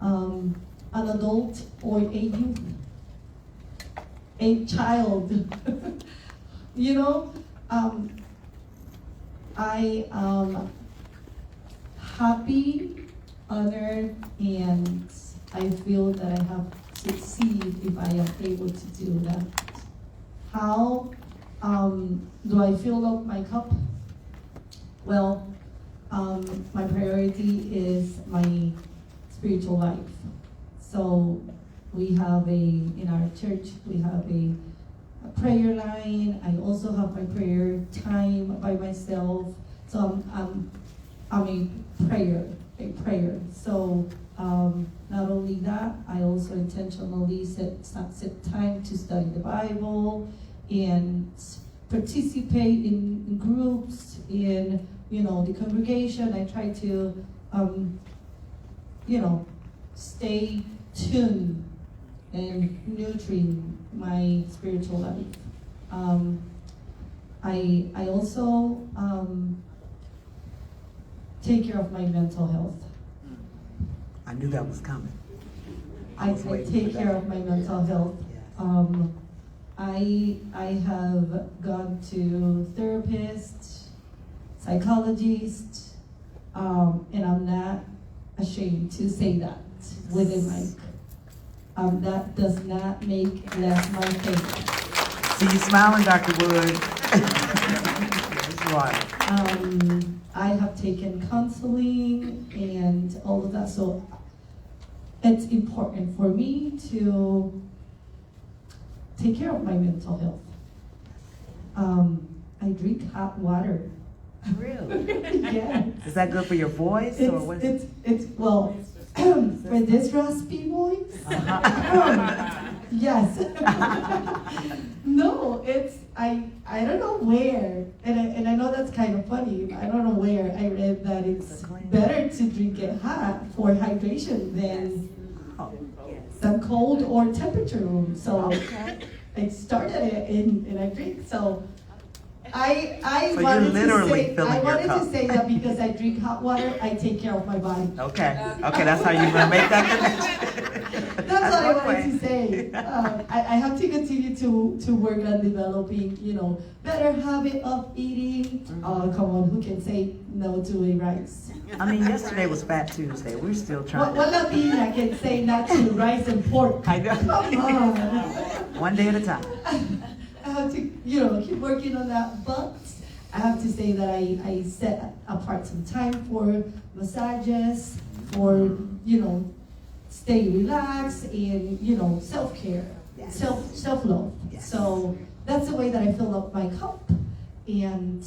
an adult or a youth, a child, you know, I am happy, honored, and I feel that I have succeeded if I am able to do that. How do I fill up my cup? Well, my priority is my spiritual life. So we have in our church, we have prayer line. I also have my prayer time by myself. So I'm a prayer. So not only that, I also intentionally set time to study the Bible and participate in groups, in the congregation. I try to stay tuned and nurturing my spiritual life. I also take care of my mental health. I knew that was coming. I was waiting take for care that. of my mental health. Yes. I have gone to therapists, psychologists, and I'm not ashamed to say that with a mic. That does not make less my faith. See you smiling, Dr. Wood. That's right. I have taken counseling and all of that, so it's important for me to take care of my mental health. I drink hot water. Really? Yeah. Is that good for your voice? Or what? It's well, for this raspy voice, yes. No, I don't know where, and I know that's kind of funny. I don't know where I read that it's better to drink it hot for hydration than some cold or temperature room. So I started it and I drink. So I So wanted you're literally to say filling I your wanted cup. to say that because I drink hot water, I take care of my body. Okay, that's how you're gonna make that connection. That's what I one wanted way. to say. I have to continue to work on developing, better habit of eating. Oh, come on, who can say no to a rice? I mean, yesterday was Fat Tuesday. We're still trying. What Latina can say not to rice and pork? I know. Come on. One day at a time. I have to, keep working on that. But I have to say that I set apart some time for massages, for, stay relaxed and, self-care, Yes. self-love. Yes. So that's the way that I fill up my cup. And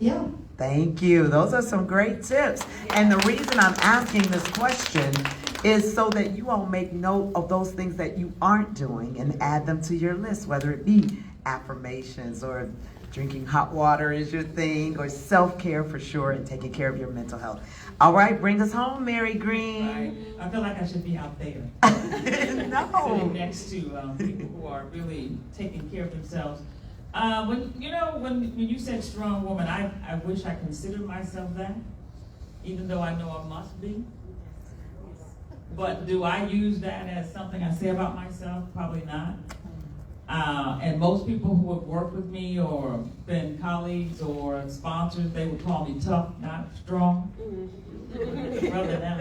yeah. Thank you. Those are some great tips. And the reason I'm asking this question is so that you all make note of those things that you aren't doing and add them to your list, whether it be affirmations or drinking hot water is your thing, or self-care for sure, and taking care of your mental health. All right, bring us home, Mary Green. Right. I feel like I should be out there. No. Sitting next to people who are really taking care of themselves. When you said strong woman, I wish I considered myself that, even though I know I must be. But do I use that as something I say about myself? Probably not. And most people who have worked with me or been colleagues or sponsors, they would call me tough, not strong.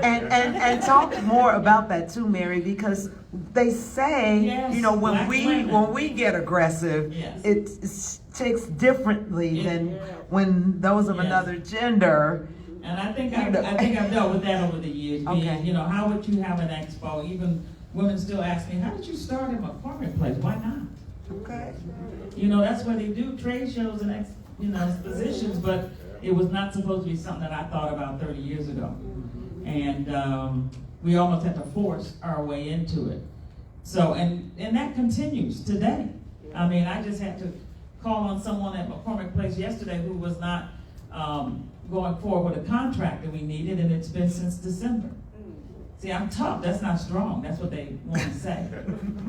And talk more about that too, Mary, because they say, Yes, when black women. when we get aggressive, Yes. it takes differently than when those of Yes. another gender. And I think I've dealt with that over the years. Okay. Being, how would you have an expo? Even women still ask me, how did you start in McCormick Place? Why not? Okay. That's where they do trade shows and expositions, but it was not supposed to be something that I thought about 30 years ago. And we almost had to force our way into it. So, and that continues today. I mean, I just had to call on someone at McCormick Place yesterday who was not going forward with a contract that we needed, and it's been since December. See, I'm tough. That's not strong. That's what they want to say,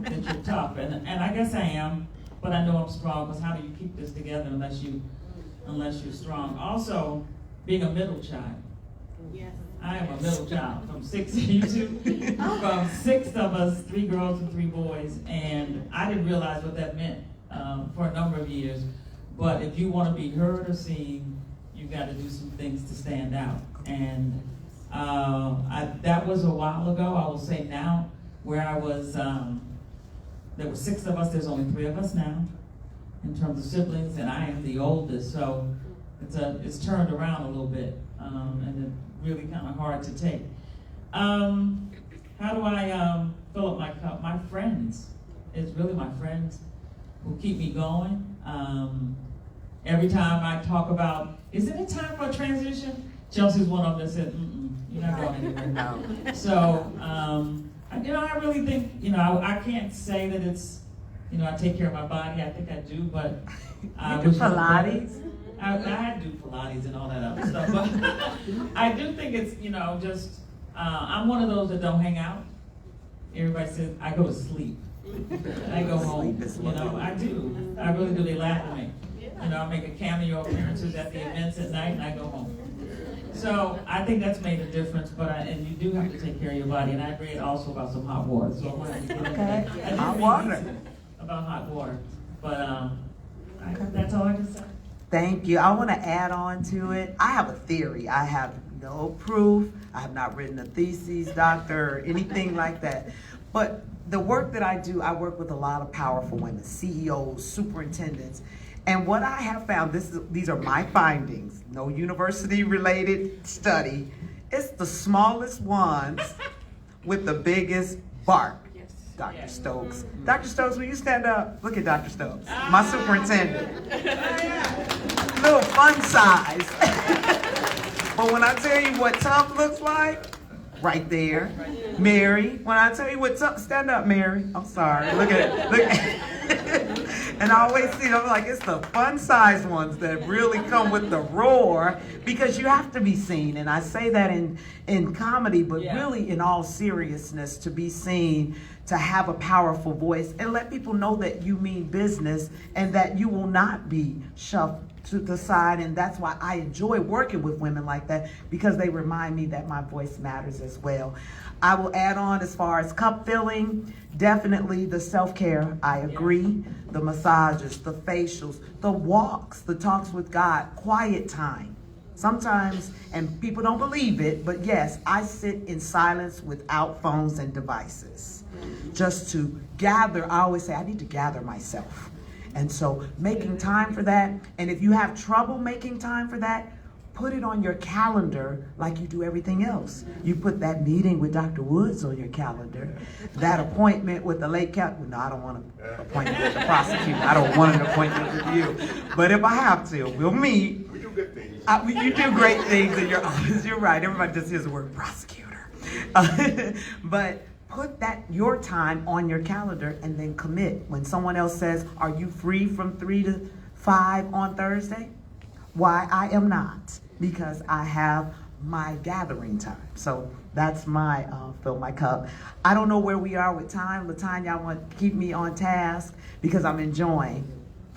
that you're tough. And I guess I am, but I know I'm strong, because how do you keep this together unless you're strong? Also, being a middle child. Yes. I am a middle child from six from 6 of us, 3 girls and 3 boys, and I didn't realize what that meant for a number of years. But if you want to be heard or seen, you've got to do some things to stand out. And that was a while ago. I will say now, where I was, there were 6 of us. There's only 3 of us now, in terms of siblings, and I am the oldest. So it's turned around a little bit, and it's really kind of hard to take. How do I fill up my cup? My friends. It's really my friends. who keep me going. Every time I talk about, is it a time for a transition? Chelsea's one of them that said, you're not going anywhere. No. So, I really think, I can't say that it's, I take care of my body. I think I do, but I You do wish I was better. Pilates? I do Pilates and all that other stuff, but I do think it's, just, I'm one of those that don't hang out. Everybody says, I go to sleep. I go home, I do. I really do. They laugh at me. I make a cameo appearances at the events at night and I go home. So I think that's made a difference, and you do have to take care of your body. And I read also about some hot water. So I'm going to get into that. I did Hot read water. about hot water, but that's all I can say. Thank you. I want to add on to it. I have a theory. I have no proof. I have not written a thesis, doctor, or anything like that. But the work that I do, I work with a lot of powerful women, CEOs, superintendents. And what I have found, these are my findings, no university-related study. It's the smallest ones with the biggest bark. Dr. Stokes. Dr. Stokes, will you stand up? Look at Dr. Stokes, my superintendent. Little fun size. But when I tell you what tough looks like, right there. Mary, when I tell you what tough, stand up, Mary. I'm sorry. Look at it. And I always see, I'm like, it's the fun size ones that really come with the roar, because you have to be seen. And I say that in comedy, but really in all seriousness, to be seen, to have a powerful voice, and let people know that you mean business and that you will not be shoved to the side. And that's why I enjoy working with women like that, because they remind me that my voice matters as well. I will add on, as far as cup filling, definitely the self-care, I agree. The massages, the facials, the walks, the talks with God, quiet time. Sometimes, and people don't believe it, but yes, I sit in silence without phones and devices. Just to gather, I always say I need to gather myself. And so making time for that, and if you have trouble making time for that, put it on your calendar like you do everything else. You put that meeting with Dr. Woods on your calendar, that appointment with the late no, I don't want an appointment with the prosecutor. I don't want an appointment with you. But if I have to, we'll meet. We do good things. You do great things in your office. You're right. Everybody just hears the word prosecutor. But put your time on your calendar and then commit. When someone else says, are you free from 3 to 5 on Thursday? Why, I am not, because I have my gathering time. So that's my fill my cup. I don't know where we are with time. LaTanya, I want to keep me on task because I'm enjoying.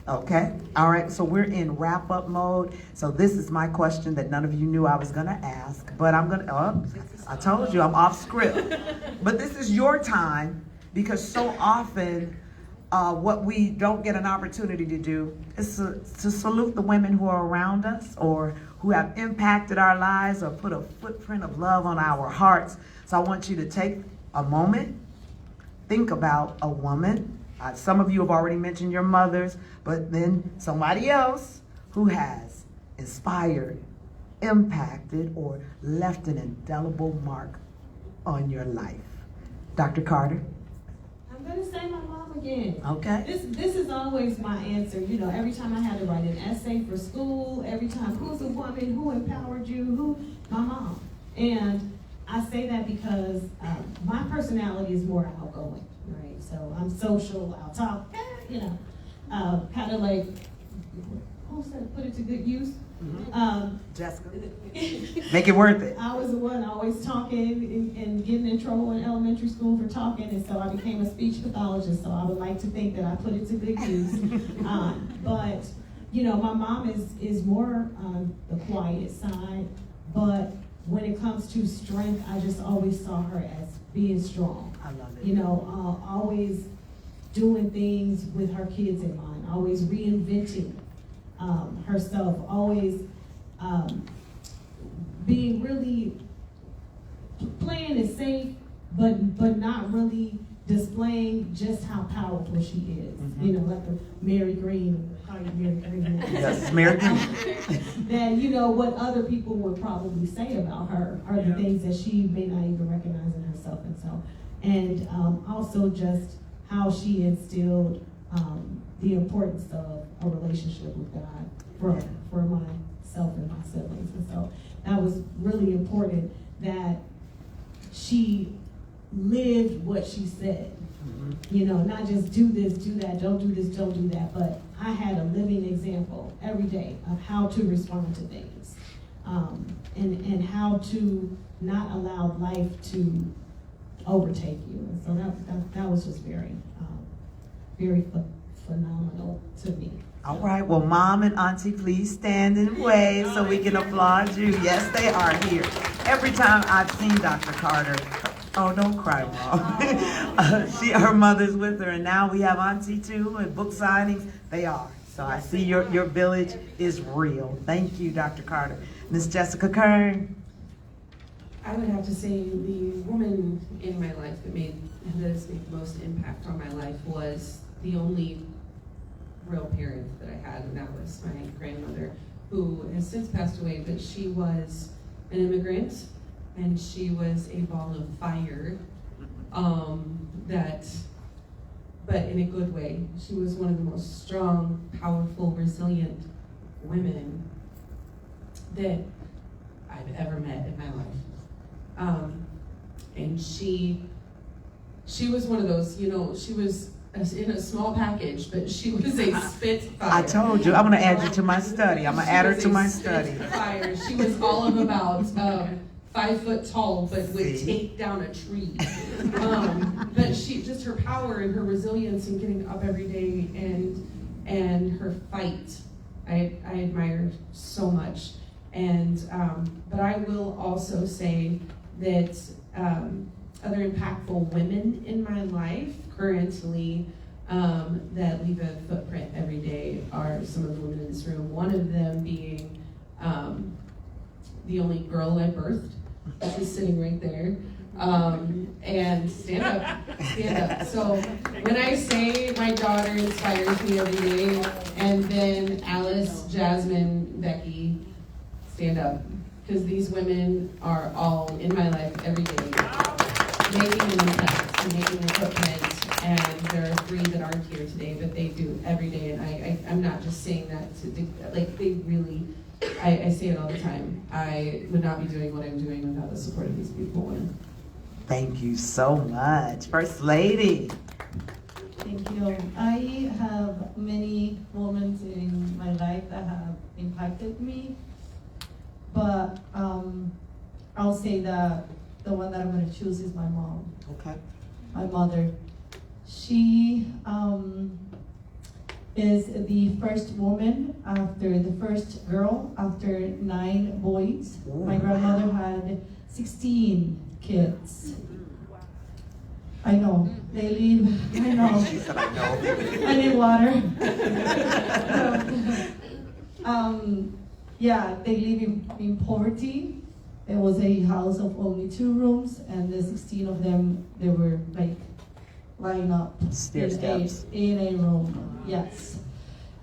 Okay? All right, so we're in wrap-up mode. So this is my question that none of you knew I was going to ask, but I'm going to, I told you I'm off script. But this is your time, because so often what we don't get an opportunity to do is to salute the women who are around us, or who have impacted our lives, or put a footprint of love on our hearts. So I want you to take a moment, think about a woman. Some of you have already mentioned your mothers, but then somebody else who has inspired, impacted, or left an indelible mark on your life. Dr. Carter? I'm gonna say my mom again. Okay. This is always my answer. Every time I had to write an essay for school, every time, who's a woman, who empowered you, my mom. And I say that because my personality is more outgoing, right? So I'm social, I'll talk, kind of like, who said put it to good use? Jessica, make it worth it. I was the one always talking and getting in trouble in elementary school for talking, and so I became a speech pathologist, so I would like to think that I put it to good use. But, my mom is more on the quiet side, but when it comes to strength, I just always saw her as being strong. I love it. Always doing things with her kids in mind, always reinventing herself, always being really playing it safe, but not really displaying just how powerful she is. Mm-hmm. Like the Mary Green, call you Mary Green. Yes, Mary Green. That what other people would probably say about her are the things that she may not even recognize in herself, and also just how she instilled the importance of a relationship with God for myself and my siblings. And so that was really important that she lived what she said. You know, not just do this, do that, don't do this, don't do that, but I had a living example every day of how to respond to things, and how to not allow life to overtake you. And so that was just very phenomenal to me. All right, well, Mom and Auntie, please stand and wave so we can applaud you. Yes, they are here. Every time I've seen Dr. Carter, oh, don't cry, Mom. Her mother's with her, and now we have Auntie too, and book signings. They are. So I see your village is real. Thank you, Dr. Carter. Miss Jessica Kern. I would have to say the woman in my life that has made the most impact on my life was the only real parent that I had, and that was my grandmother, who has since passed away, but she was an immigrant, and she was a ball of fire, but in a good way. She was one of the most strong, powerful, resilient women that I've ever met in my life. And she was one of those, you know, she was in a small package, but she was a spitfire. I told you, I'm going to add you to my study. I'm going to add her to my study. Spitfire. She was all of about 5 foot tall, but would take down a tree. But she, just her power and her resilience and getting up every day and her fight, I admire so much. And but I will also say that other impactful women in my life currently that leave a footprint every day are some of the women in this room. One of them being the only girl I birthed. She's sitting right there. And stand up. So when I say my daughter inspires me every day, and then Alice, Jasmine, Becky, stand up. Because these women are all in my life every day, making an impact and making a footprint. And there are 3 that aren't here today, but they do every day. And I'm not just saying that to, like, they really, I say it all the time. I would not be doing what I'm doing without the support of these beautiful women. Thank you so much. First Lady. Thank you. I have many women in my life that have impacted me, but I'll say that the one that I'm going to choose is my mom. Okay. My mother. She is the first woman the first girl after 9 boys. Ooh. My grandmother had 16 kids. I know. They live, I know. She said, I know. I need water. Yeah, they live in poverty. It was a house of only 2 rooms, and the 16 of them, they were like lying up in a room. Yes.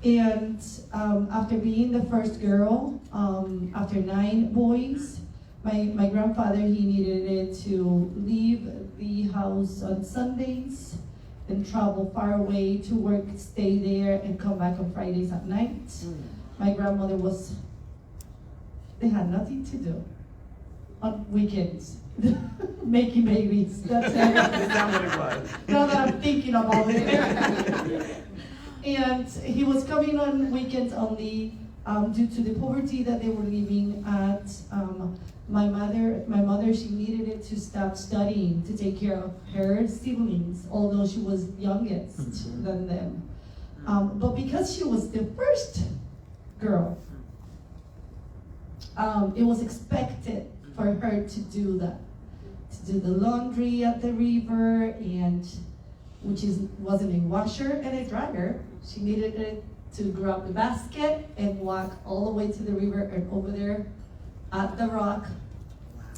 And after being the first girl, after 9 boys, my grandfather, he needed it to leave the house on Sundays and travel far away to work, stay there, and come back on Fridays at night. My grandmother they had nothing to do on weekends, making babies. That's it. Is that what it was? Now that I'm thinking about it. And he was coming on weekends only due to the poverty that they were living at. My mother, she needed it to stop studying to take care of her siblings, although she was youngest than them. But because she was the first girl, it was expected for her to do that, to do the laundry at the river, and wasn't a washer and a dryer. She needed it to grab the basket and walk all the way to the river and over there at the rock,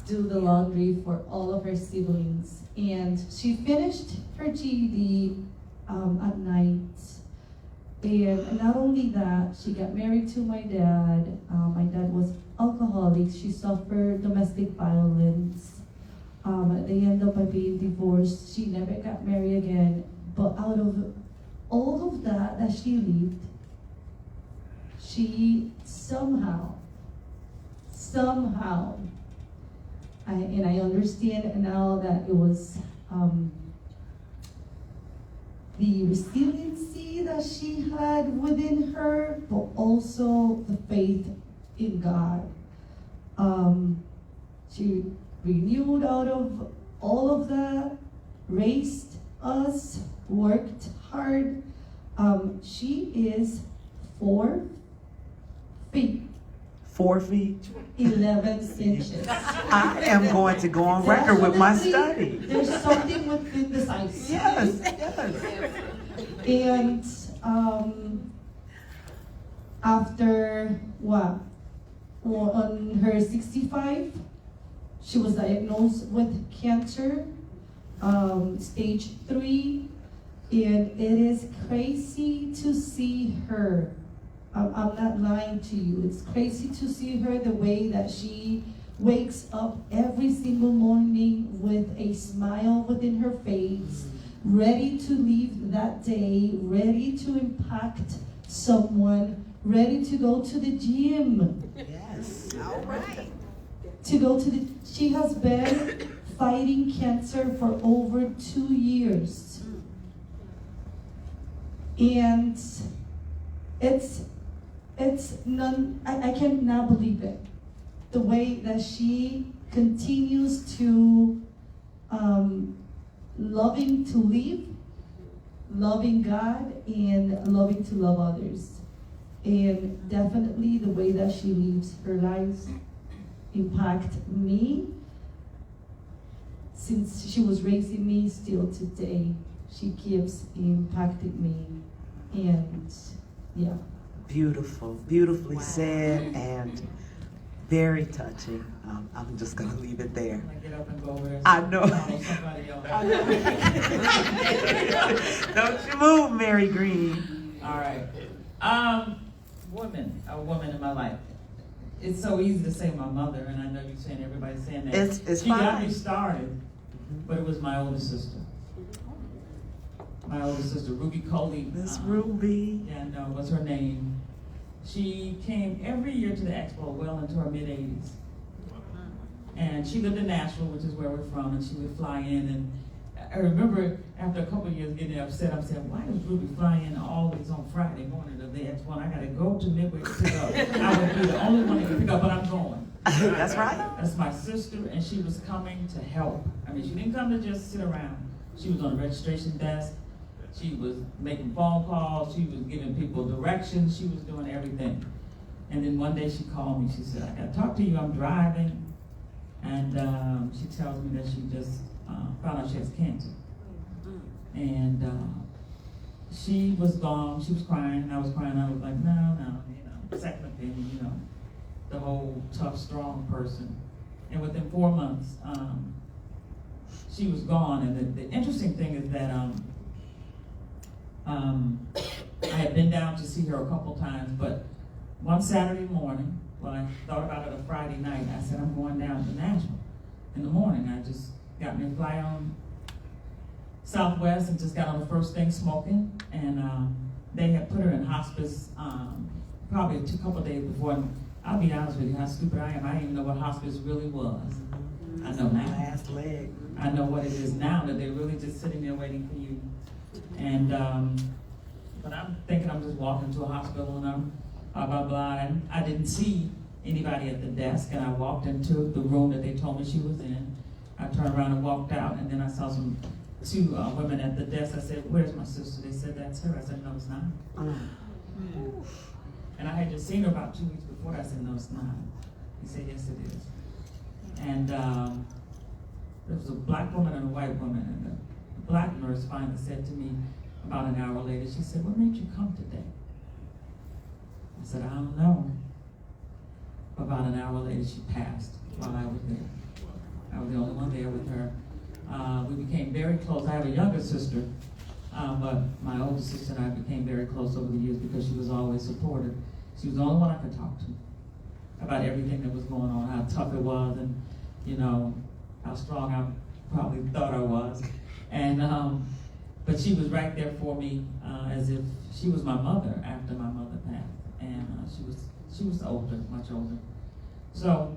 do the laundry for all of her siblings. And she finished her GED at night. And not only that, she got married to my dad. My dad was alcoholic. She suffered domestic violence. They ended up by being divorced. She never got married again. But out of all of that she lived, she somehow, and I understand now that it was the resiliency that she had within her, but also the faith in God. She renewed out of all of that, raised us, worked hard. She is 4 feet. 4 feet. 11 inches. I am going to go on record with my study. There's something within the size. Yes. And after what? Well, on her 65, she was diagnosed with cancer, stage 3, and it is crazy to see her. I'm not lying to you. It's crazy to see her, the way that she wakes up every single morning with a smile within her face, ready to leave that day, ready to impact someone, ready to go to the gym. Yes. All right. She has been fighting cancer for over 2 years. And I cannot believe it. The way that she continues to loving to live, loving God, and loving to love others. And definitely the way that she lives her life impact me. Since she was raising me, still today, she keeps impacting me. And yeah. Beautiful, beautifully said, and very touching. I'm just gonna leave it there. I'm gonna get up and go over there. I know. Somebody else. Don't you move, Mary Green. All right. A woman in my life. It's so easy to say my mother, and I know you're saying everybody's saying that. It's she got fine. me started, but it was my older sister. My older sister, Ruby Coley. Miss Ruby. Yeah, no, was her name. She came every year to the expo well into her mid-80s. And she lived in Nashville, which is where we're from, and she would fly in. And I remember after a couple of years getting upset, I'm saying, why does Ruby fly in always on Friday morning to the X1? I got to go to Midway to pick up. I would be the only one that could pick up, but I'm going. That's right. That's my sister, and she was coming to help. I mean, she didn't come to just sit around. She was on the registration desk. She was making phone calls. She was giving people directions. She was doing everything. And then one day she called me. She said, I got to talk to you. I'm driving. And she tells me that she just found out she has cancer. And she was gone. She was crying. I was crying. I was like, no, second opinion, the whole tough, strong person. And within 4 months, she was gone. And the interesting thing is that I had been down to see her a couple times, but one Saturday morning, when I thought about it a Friday night, I said, I'm going down to Nashville in the morning. I just got me a fly on Southwest and just got on the first thing smoking. And they had put her in hospice probably a couple days before. And I'll be honest with you, how stupid I am. I didn't even know what hospice really was. I know now. Last leg. I know what it is now, that they're really just sitting there waiting for you. And, but I'm thinking I'm just walking to a hospital and I'm blah, blah, blah. And I didn't see anybody at the desk, and I walked into the room that they told me she was in. I turned around and walked out, and then I saw two women at the desk. I said, where's my sister? They said, that's her. I said, no, it's not. And I had just seen her about 2 weeks before. I said, no, it's not. He said, yes, it is. And there was a black woman and a white woman, and the black nurse finally said to me about an hour later, she said, what made you come today? I said, I don't know. About an hour later, she passed while I was there. I was the only one there with her. We became very close. I have a younger sister, but my older sister and I became very close over the years because she was always supportive. She was the only one I could talk to about everything that was going on, how tough it was, and how strong I probably thought I was. And But she was right there for me, as if she was my mother after my mother passed, and she was older, much older. So,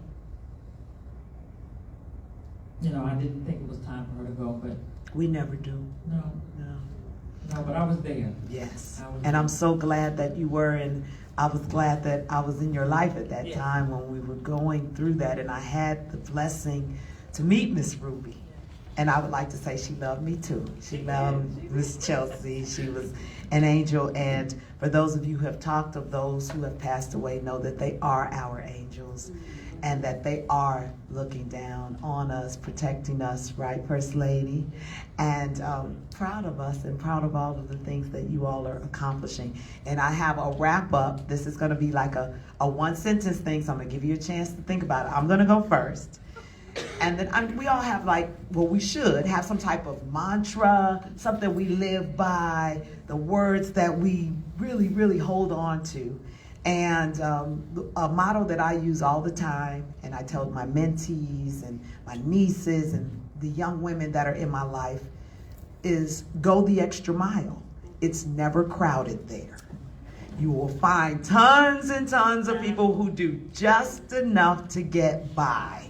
you know, I didn't think it was time for her to go, but We never do. no, but I was there. Yes. I was And there. I'm so glad that you were, and I was glad that I was in your life at that Yes. time when we were going through that, and I had the blessing to meet Miss Ruby. And I would like to say she loved me too. She loved Miss Chelsea. She was an angel. And for those of you who have talked of those who have passed away, know that they are our angels and that they are looking down on us, protecting us, right, First Lady? And proud of us and proud of all of the things that you all are accomplishing. And I have a wrap up. This is going to be like a one sentence thing, so I'm going to give you a chance to think about it. I'm going to go first. And then we all have we should have some type of mantra, something we live by, the words that we really, really hold on to. And a motto that I use all the time, and I tell my mentees and my nieces and the young women that are in my life, is go the extra mile. It's never crowded there. You will find tons and tons of people who do just enough to get by.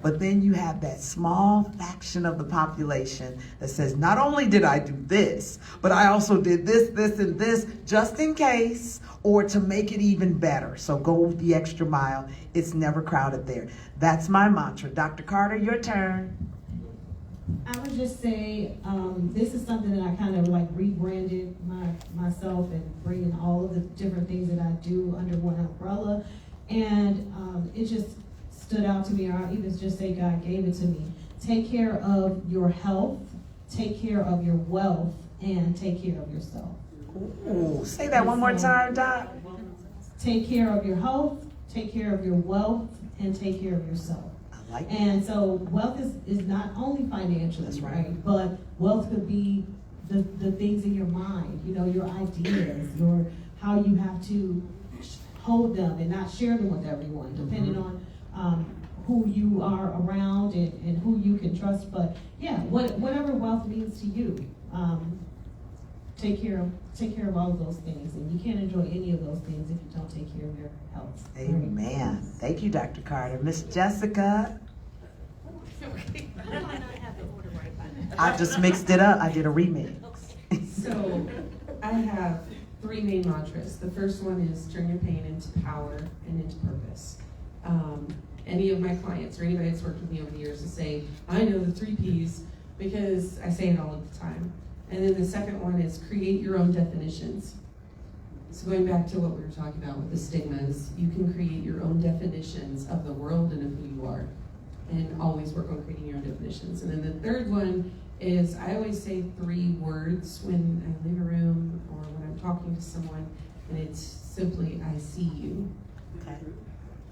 But then you have that small fraction of the population that says, not only did I do this, but I also did this, this, and this, just in case, or to make it even better. So go the extra mile. It's never crowded there. That's my mantra. Dr. Carter, your turn. I would just say, this is something that I kind of like rebranded myself and bringing all of the different things that I do under one umbrella. And it just stood out to me, or I'll even just say God gave it to me. Take care of your health, take care of your wealth, and take care of yourself. Ooh, say that one more time, Doc. Take care of your health, take care of your wealth, and take care of yourself. I like that. And so wealth is not only financial, That's right? But wealth could be the things in your mind, you know, your ideas, your how you have to hold them and not share them with everyone, depending on who you are around and who you can trust. But yeah, whatever wealth means to you, take care of all of those things, and you can't enjoy any of those things if you don't take care of your health. Amen. Thank you, Dr. Carter. Miss Jessica. I just mixed it up. I did a remix. So I have three main mantras. The first one is turn your pain into power and into purpose. Any of my clients or anybody that's worked with me over the years will say, I know the 3 Ps because I say it all of the time. And then the second one is create your own definitions. So going back to what we were talking about with the stigmas, you can create your own definitions of the world and of who you are. And always work on creating your own definitions. And then the third one is I always say 3 words when I leave a room or when I'm talking to someone, and it's simply, I see you. Okay.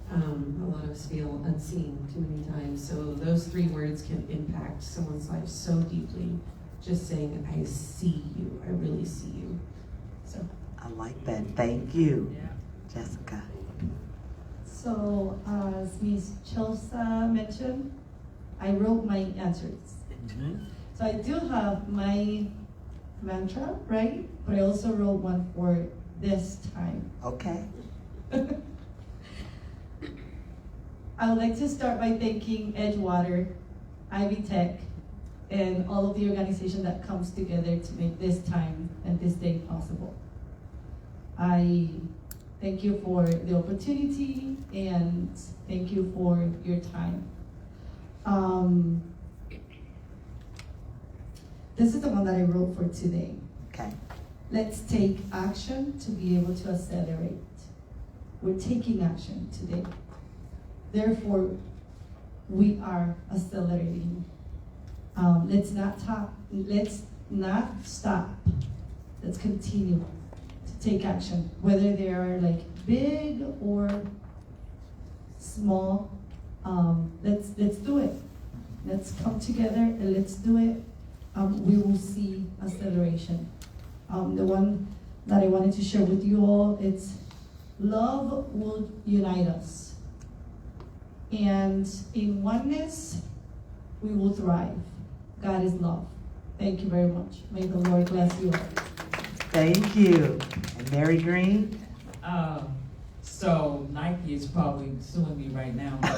A lot of us feel unseen too many times, so those 3 words can impact someone's life so deeply. Just saying, I see you, I really see you. So I like that. Thank you, Jessica. So, as Ms. Chelsea mentioned, I wrote my answers. So I do have my mantra, right? But I also wrote one for this time. Okay. I would like to start by thanking Edgewater, Ivy Tech, and all of the organization that comes together to make this time and this day possible. I thank you for the opportunity and thank you for your time. This is the one that I wrote for today. Okay. Let's take action to be able to accelerate. We're taking action today. Therefore, we are accelerating. Let's not stop. Let's continue to take action, whether they are like big or small. Let's do it. Let's come together and let's do it. We will see acceleration. The one that I wanted to share with you all, it's love will unite us. And in oneness, we will thrive. God is love. Thank you very much. May the Lord bless you all. Thank you. And Mary Green? So Nike is probably suing me right now. But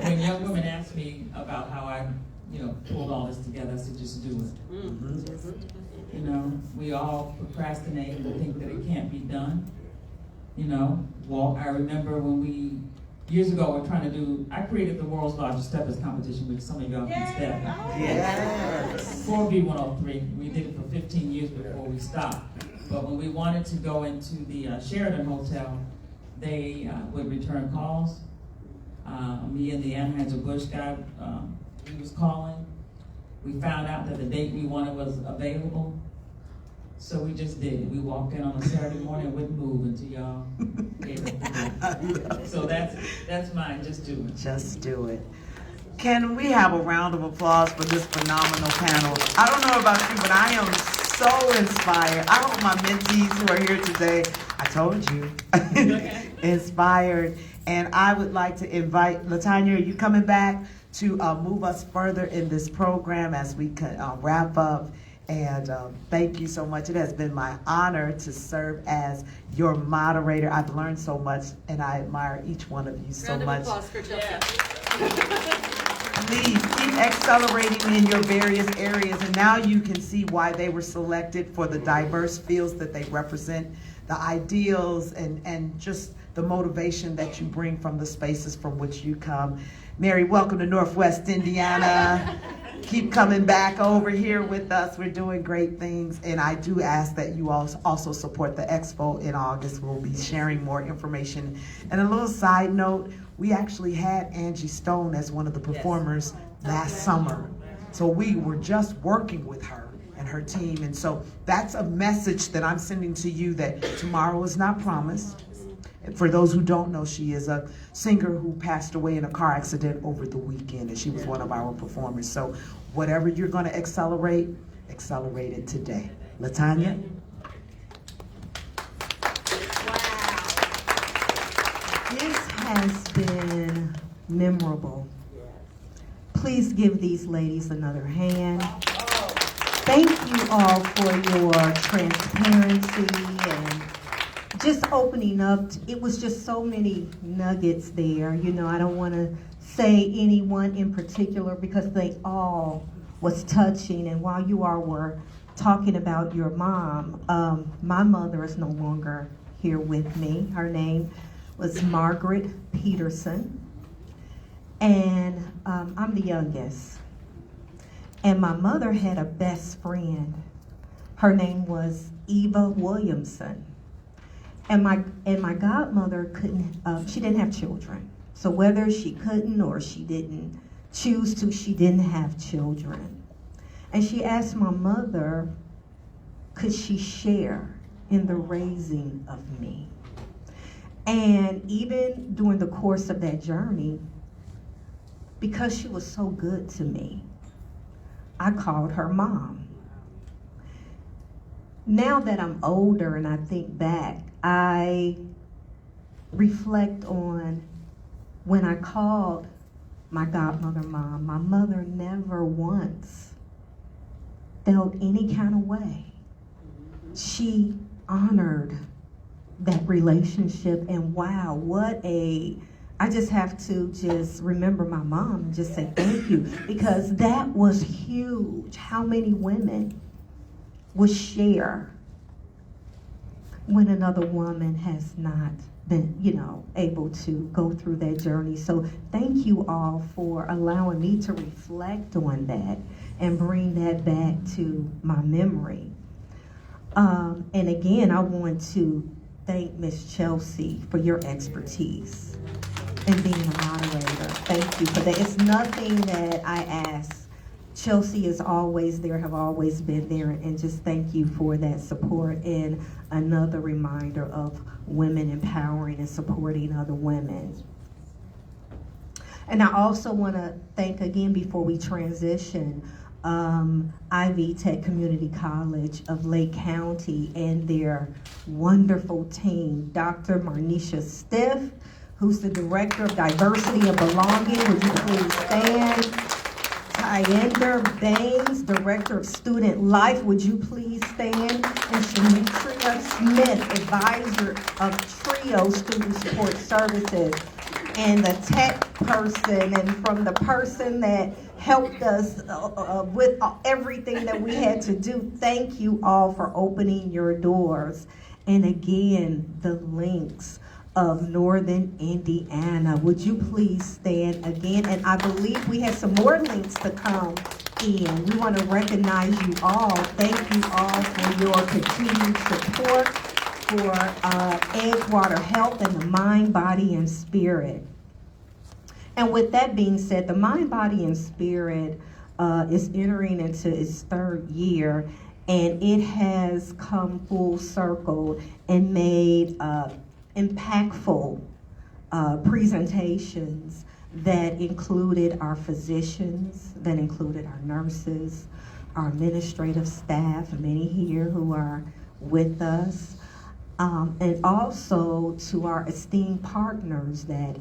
when young women ask me about how I, pulled all this together, I said, just do it. We all procrastinate and think that it can't be done. I remember when years ago, I created the world's largest steppers competition, which some of y'all can step. Yes. 4B103. We did it for 15 years before we stopped. But when we wanted to go into the Sheraton Hotel, they would return calls. Me and the Anheuser-Busch guy, he was calling. We found out that the date we wanted was available. So we just did it. We walked in on a Saturday morning and wouldn't move until y'all gave us the date. So that's mine. Just do it. Just do it. Can we have a round of applause for this phenomenal panel? I don't know about you, but I am so inspired. I hope my mentees who are here today, I told you, inspired. And I would like to invite, Latanya, are you coming back to move us further in this program as we can wrap up? And thank you so much. It has been my honor to serve as your moderator. I've learned so much, and I admire each one of you so much. Round of applause for Chelsea. Please keep accelerating in your various areas, and now you can see why they were selected for the diverse fields that they represent, the ideals and just the motivation that you bring from the spaces from which you come. Mary, welcome to Northwest Indiana. Keep coming back over here with us. We're doing great things, and I do ask that you also support the expo in August. We'll be sharing more information. And a little side note, we actually had Angie Stone as one of the performers last summer. So we were just working with her and her team. And so that's a message that I'm sending to you, that tomorrow is not promised. For those who don't know, she is a singer who passed away in a car accident over the weekend, and she was one of our performers. So whatever you're going to accelerate it today. Latanya? This has been memorable. Please give these ladies another hand. Thank you all for your transparency and just opening up. It was just so many nuggets there. I don't want to say anyone in particular because they all was touching. And while you all were talking about your mom, my mother is no longer here with me. Her name was Margaret Peterson. And I'm the youngest. And my mother had a best friend. Her name was Eva Williamson. And my godmother she didn't have children. So whether she couldn't or she didn't choose to, she didn't have children. And she asked my mother, could she share in the raising of me? And even during the course of that journey, because she was so good to me, I called her mom. Now that I'm older and I think back, I reflect on when I called my godmother mom. My mother never once felt any kind of way. She honored that relationship, and wow, I just have to just remember my mom and just say thank you, because that was huge. How many women would share when another woman has not been, able to go through that journey? So thank you all for allowing me to reflect on that and bring that back to my memory. And again, I want to thank Miss Chelsea for your expertise and being a moderator. Thank you for that. It's nothing that I ask. Chelsea is always there, have always been there, and just thank you for that support and another reminder of women empowering and supporting other women. And I also want to thank again, before we transition, Ivy Tech Community College of Lake County and their wonderful team, Dr. Marnisha Stiff, who's the Director of Diversity and Belonging. Would you please stand? Tyender Baines, Director of Student Life. Would you please stand? And Shanitria Smith, Advisor of TRIO Student Support Services. And the tech person, and from the person that helped us with everything that we had to do. Thank you all for opening your doors. And again, the links of Northern Indiana. Would you please stand again? And I believe we have some more links to come in. We want to recognize you all. Thank you all for your continued support for Edgewater Health and the Mind, Body, and Spirit. And with that being said, the Mind, Body, and Spirit is entering into its third year, and it has come full circle and made impactful presentations that included our physicians, that included our nurses, our administrative staff, many here who are with us, and also to our esteemed partners that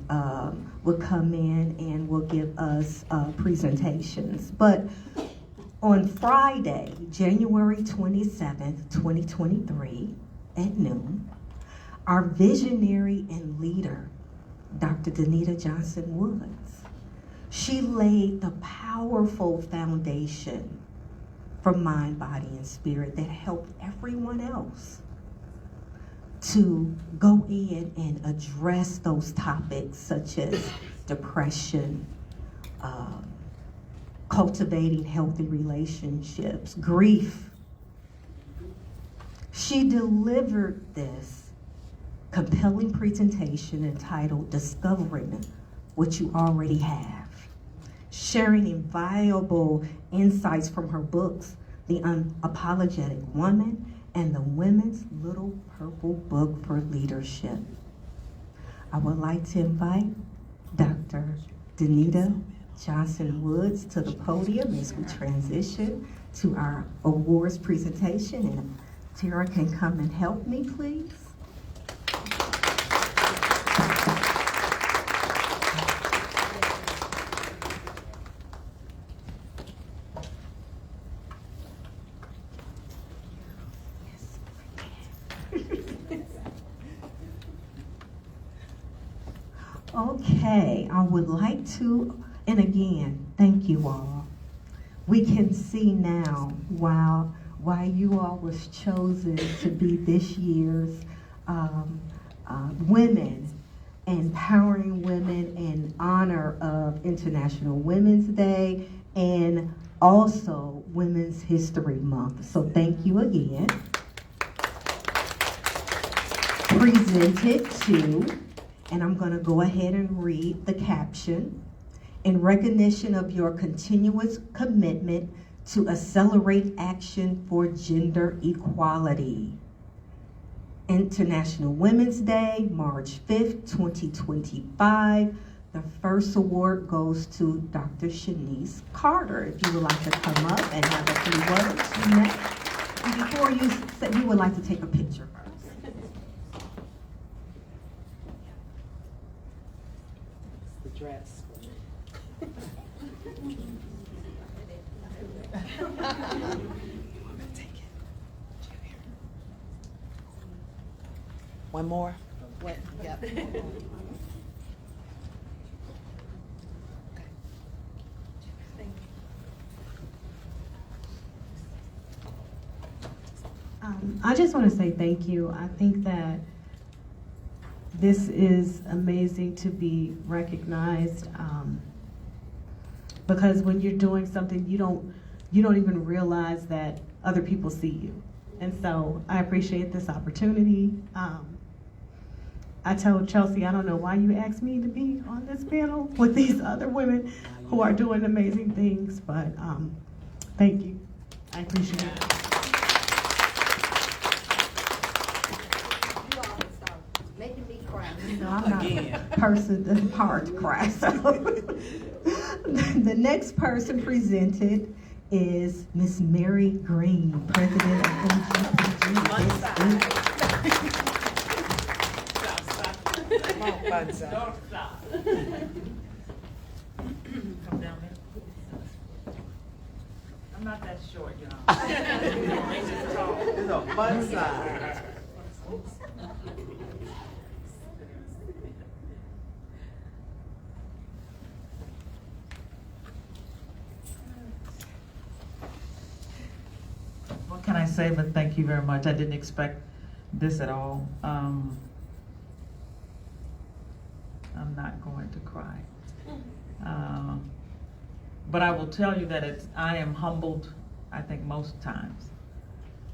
will come in and will give us presentations. But on Friday, January 27th, 2023, at noon, our visionary and leader, Dr. Danita Johnson-Woods, she laid the powerful foundation for Mind, Body, and Spirit that helped everyone else to go in and address those topics such as depression, cultivating healthy relationships, grief. She delivered this compelling presentation entitled Discovering What You Already Have, sharing invaluable insights from her books, The Unapologetic Woman and The Women's Little Purple Book for Leadership. I would like to invite Dr. Danita Johnson-Woods to the podium as we transition to our awards presentation. And Tara can come and help me, please. Okay, I would like to, and again, thank you all. We can see now why you all was chosen to be this year's Women, Empowering Women in honor of International Women's Day and also Women's History Month. So thank you again. Presented to, and I'm going to go ahead and read the caption. In recognition of your continuous commitment to accelerate action for gender equality. International Women's Day, March 5th, 2025. The first award goes to Dr. Shanice Carter. If you would like to come up and have a few words next. And before you say, you would like to take a picture first. Dress. One more? What? Yep. I just want to say thank you. I think that this is amazing to be recognized because when you're doing something, you don't even realize that other people see you. And so I appreciate this opportunity. I told Chelsea, I don't know why you asked me to be on this panel with these other women who are doing amazing things, but thank you. I appreciate it. Making me cry. You know, I'm not a person that's hard to cry. So the next person presented is Miss Mary Green, President of NGPG. Don't stop. Come down there. not that short, you know. Makes it tall. It's a fun size. What can I say but thank you very much. I didn't expect this at all. I'm not going to cry. But I will tell you that I am humbled, I think, most times.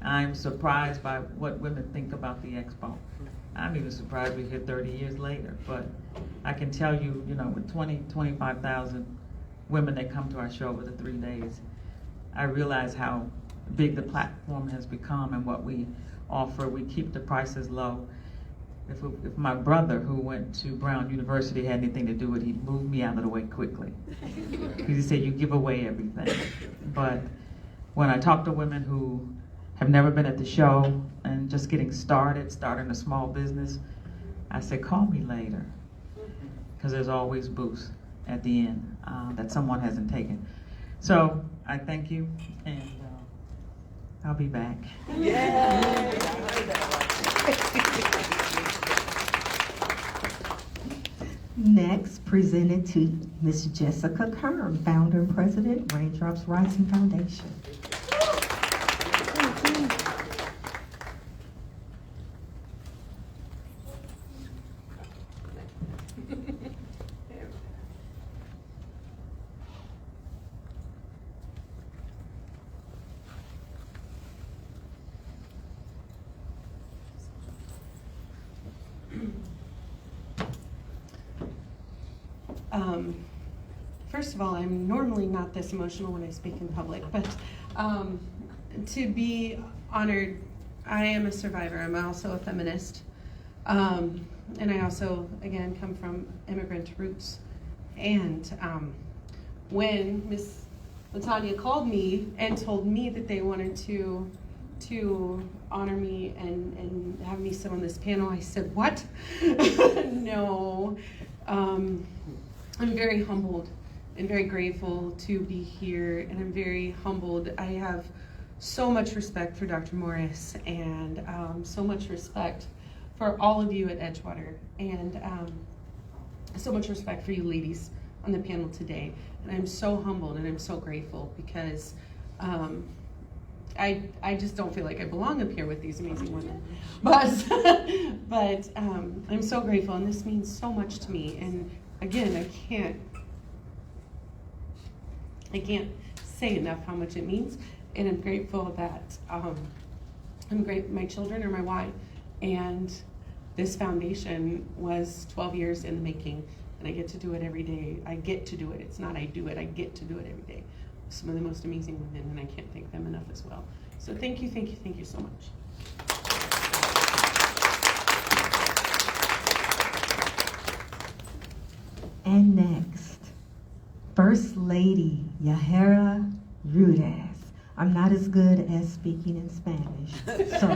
I'm surprised by what women think about the expo. I'm even surprised we're here 30 years later, but I can tell you, you know, with 25,000 women that come to our show over the 3 days, I realize how big the platform has become and what we offer. We keep the prices low. If my brother, who went to Brown University, had anything to do with it, he'd move me out of the way quickly. Because he said, you give away everything. But when I talk to women who have never been at the show and just getting started, starting a small business, I say, call me later. Because there's always booths at the end that someone hasn't taken. So I thank you, and I'll be back. Next, presented to Ms. Jessica Kern, founder and president, Raindrops Rising Foundation. First of all, I'm normally not this emotional when I speak in public, but to be honored, I am a survivor. I'm also a feminist. And I also, again, come from immigrant roots. And when Ms. LaTanya called me and told me that they wanted to honor me and have me sit on this panel, I said, what? No. I'm very humbled and very grateful to be here, and I'm very humbled. I have so much respect for Dr. Morris, and so much respect for all of you at Edgewater, and so much respect for you ladies on the panel today. And I'm so humbled and I'm so grateful because I just don't feel like I belong up here with these amazing women. But I'm so grateful, and this means so much to me. And again, I can't say enough how much it means. And I'm grateful that my children are my why. And this foundation was 12 years in the making, and I get to do it every day. I get to do it. It's not I do it. I get to do it every day. Some of the most amazing women, and I can't thank them enough as well. So thank you so much. And next, First Lady Yahara Rudez. I'm not as good as speaking in Spanish, so.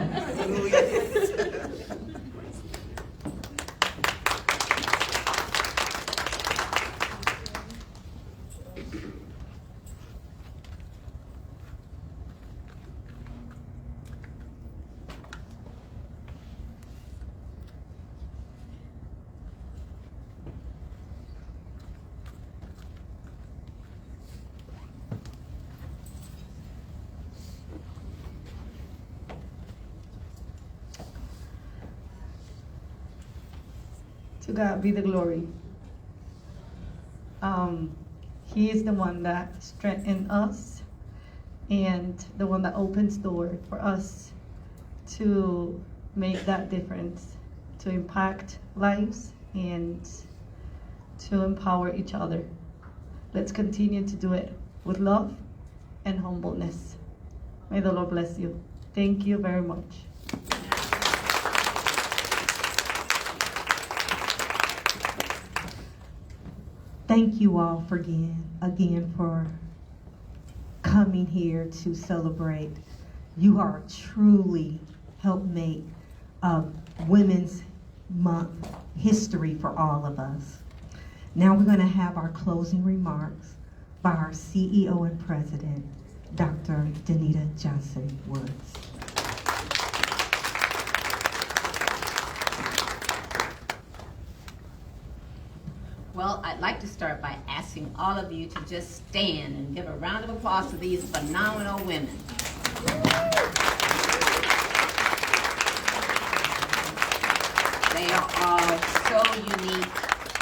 To God be the glory. He is the one that strengthens us and the one that opens doors for us to make that difference, to impact lives and to empower each other. Let's continue to do it with love and humbleness. May the Lord bless you. Thank you very much. Thank you all again for coming here to celebrate. You are truly helped make Women's Month history for all of us. Now we're going to have our closing remarks by our CEO and President, Dr. Danita Johnson-Woods. Well, I'd like to start by asking all of you to just stand and give a round of applause to these phenomenal women. They are all so unique,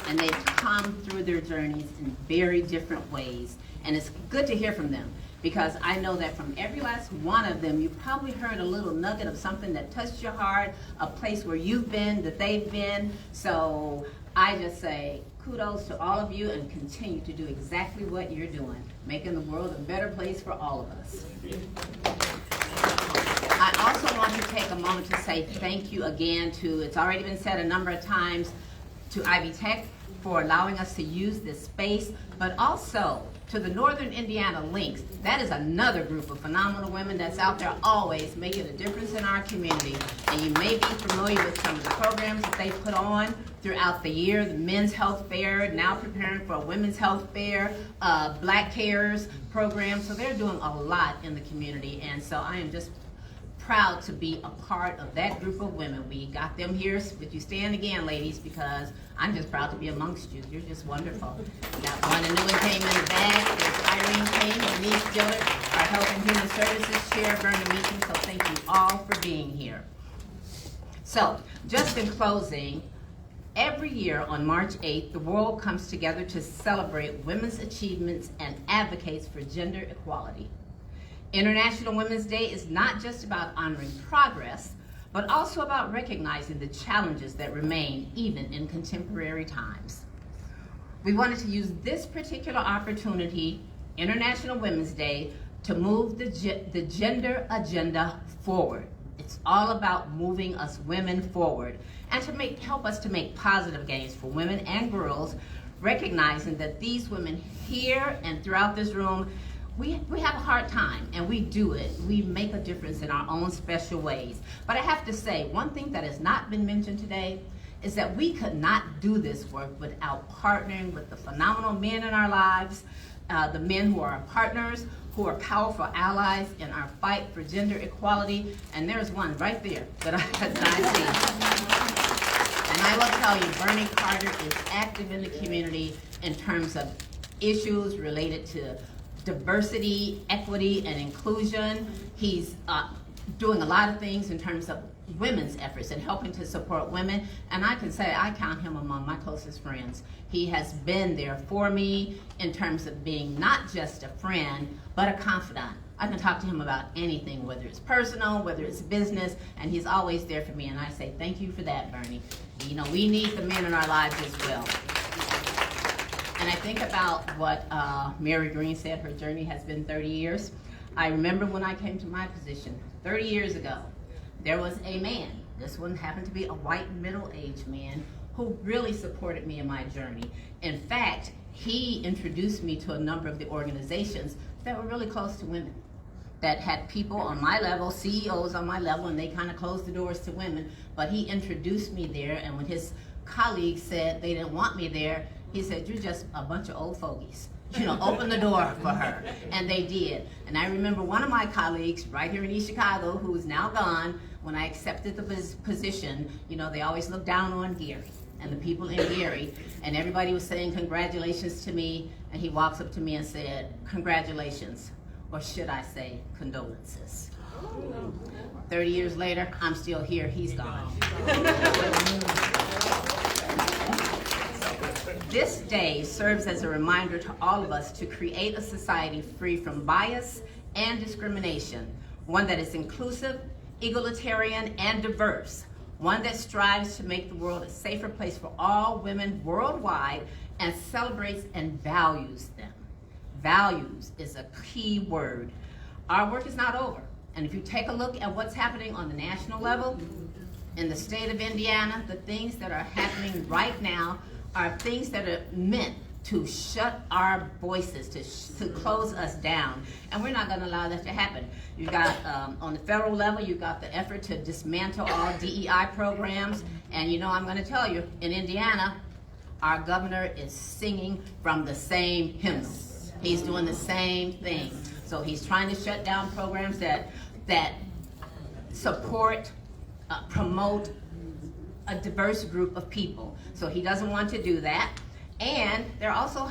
and they've come through their journeys in very different ways. And it's good to hear from them, because I know that from every last one of them, you probably heard a little nugget of something that touched your heart, a place where you've been, that they've been. So I just say kudos to all of you, and continue to do exactly what you're doing, making the world a better place for all of us. I also want to take a moment to say thank you again to, it's already been said a number of times, to Ivy Tech for allowing us to use this space, but also to the Northern Indiana Links. That is another group of phenomenal women that's out there always making a difference in our community. And you may be familiar with some of the programs that they put on throughout the year, the Men's Health Fair, now preparing for a Women's Health Fair, Black Cares program. So they're doing a lot in the community. And so I am just proud to be a part of that group of women. We got them here. Would you stand again, ladies, because I'm just proud to be amongst you. You're just wonderful. We got one, a new one came in the back. There's Irene King, Denise Gillard, our Health and Human Services Chair, Bernie Meacham. So thank you all for being here. So just in closing, every year on March 8th, the world comes together to celebrate women's achievements and advocates for gender equality. International Women's Day is not just about honoring progress, but also about recognizing the challenges that remain even in contemporary times. We wanted to use this particular opportunity, International Women's Day, to move the gender agenda forward. It's all about moving us women forward and to help us to make positive gains for women and girls, recognizing that these women here and throughout this room, we have a hard time, and we do it. We make a difference in our own special ways. But I have to say, one thing that has not been mentioned today is that we could not do this work without partnering with the phenomenal men in our lives, the men who are our partners, who are powerful allies in our fight for gender equality. And there's one right there that I see. And I will tell you, Bernie Carter is active in the community in terms of issues related to diversity, equity, and inclusion. He's doing a lot of things in terms of women's efforts and helping to support women. And I can say I count him among my closest friends. He has been there for me in terms of being not just a friend, but a confidant. I can talk to him about anything, whether it's personal, whether it's business, and he's always there for me. And I say thank you for that, Bernie. You know, we need the men in our lives as well. And I think about what Mary Green said, her journey has been 30 years. I remember when I came to my position 30 years ago, there was a man, this one happened to be a white middle-aged man, who really supported me in my journey. In fact, he introduced me to a number of the organizations that were really close to women, that had people on my level, CEOs on my level, and they kind of closed the doors to women. But he introduced me there, and when his colleagues said they didn't want me there, he said, "You're just a bunch of old fogies. You know, open the door for her." And they did. And I remember one of my colleagues right here in East Chicago, who is now gone, when I accepted the position, you know, they always look down on Gary and the people in Gary, and everybody was saying congratulations to me, and he walks up to me and said, "Congratulations," or should I say condolences. 30 years later, I'm still here, he's gone. This day serves as a reminder to all of us to create a society free from bias and discrimination, one that is inclusive, egalitarian, and diverse, one that strives to make the world a safer place for all women worldwide and celebrates and values them. Values is a key word. Our work is not over, and if you take a look at what's happening on the national level, in the state of Indiana, the things that are happening right now are things that are meant to shut our voices, to close us down. And we're not gonna allow that to happen. You've got, on the federal level, you've got the effort to dismantle all DEI programs. And you know, I'm gonna tell you, in Indiana, our governor is singing from the same hymnal. He's doing the same thing. So he's trying to shut down programs that support, promote a diverse group of people. So he doesn't want to do that. And they're also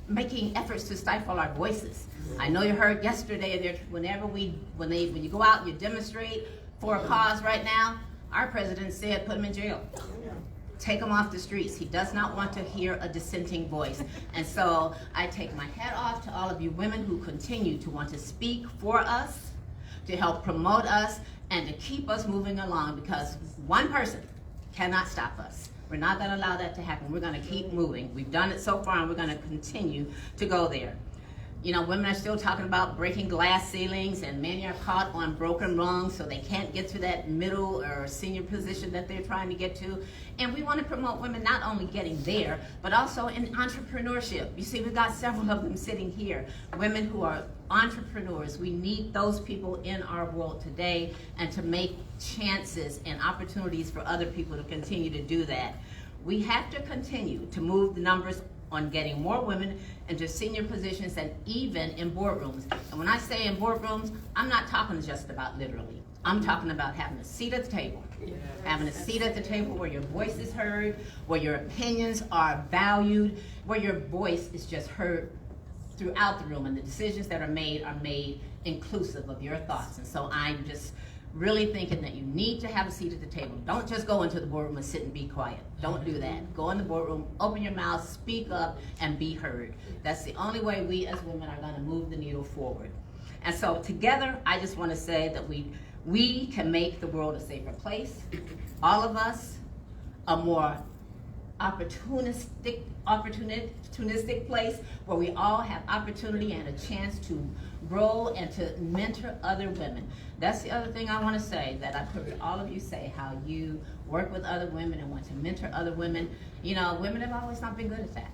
making efforts to stifle our voices. I know you heard yesterday, when you go out and you demonstrate for a cause right now, our president said put him in jail. Take him off the streets. He does not want to hear a dissenting voice. And so I take my hat off to all of you women who continue to want to speak for us, to help promote us, and to keep us moving along, because one person cannot stop us. We're not going to allow that to happen. We're going to keep moving. We've done it so far, and we're going to continue to go there. You know, women are still talking about breaking glass ceilings, and many are caught on broken rungs, so they can't get to that middle or senior position that they're trying to get to. And we want to promote women not only getting there, but also in entrepreneurship. You see, we've got several of them sitting here, women who are entrepreneurs. We need those people in our world today, and to make chances and opportunities for other people to continue to do that. We have to continue to move the numbers on getting more women into senior positions and even in boardrooms. And when I say in boardrooms, I'm not talking just about literally. I'm talking about having a seat at the table. Having a seat at the table where your voice is heard, where your opinions are valued, where your voice is just heard throughout the room, and the decisions that are made inclusive of your thoughts. And so I'm just really thinking that you need to have a seat at the table. Don't just go into the boardroom and sit and be quiet. Don't do that. Go in the boardroom, open your mouth, speak up, and be heard. That's the only way we as women are going to move the needle forward. And so together, I just want to say that we can make the world a safer place. All of us, a more opportunistic place where we all have opportunity and a chance to grow and to mentor other women. That's the other thing I want to say, that I've heard all of you say, how you work with other women and want to mentor other women. You know, women have always not been good at that.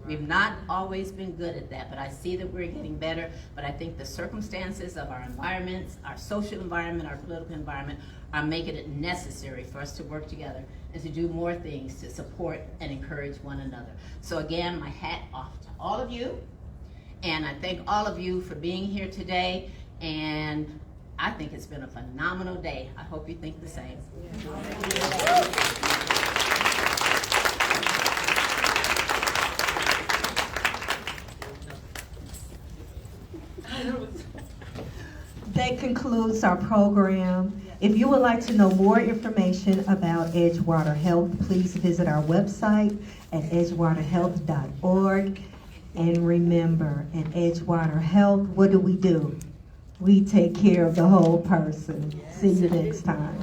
We've not always been good at that, but I see that we're getting better. But I think the circumstances of our environments, our social environment, our political environment, are making it necessary for us to work together and to do more things to support and encourage one another. So again, my hat off to all of you, and I thank all of you for being here today, and I think it's been a phenomenal day. I hope you think the same. That concludes our program. If you would like to know more information about Edgewater Health, please visit our website at edgewaterhealth.org. And remember, at Edgewater Health, what do? We take care of the whole person. See you next time.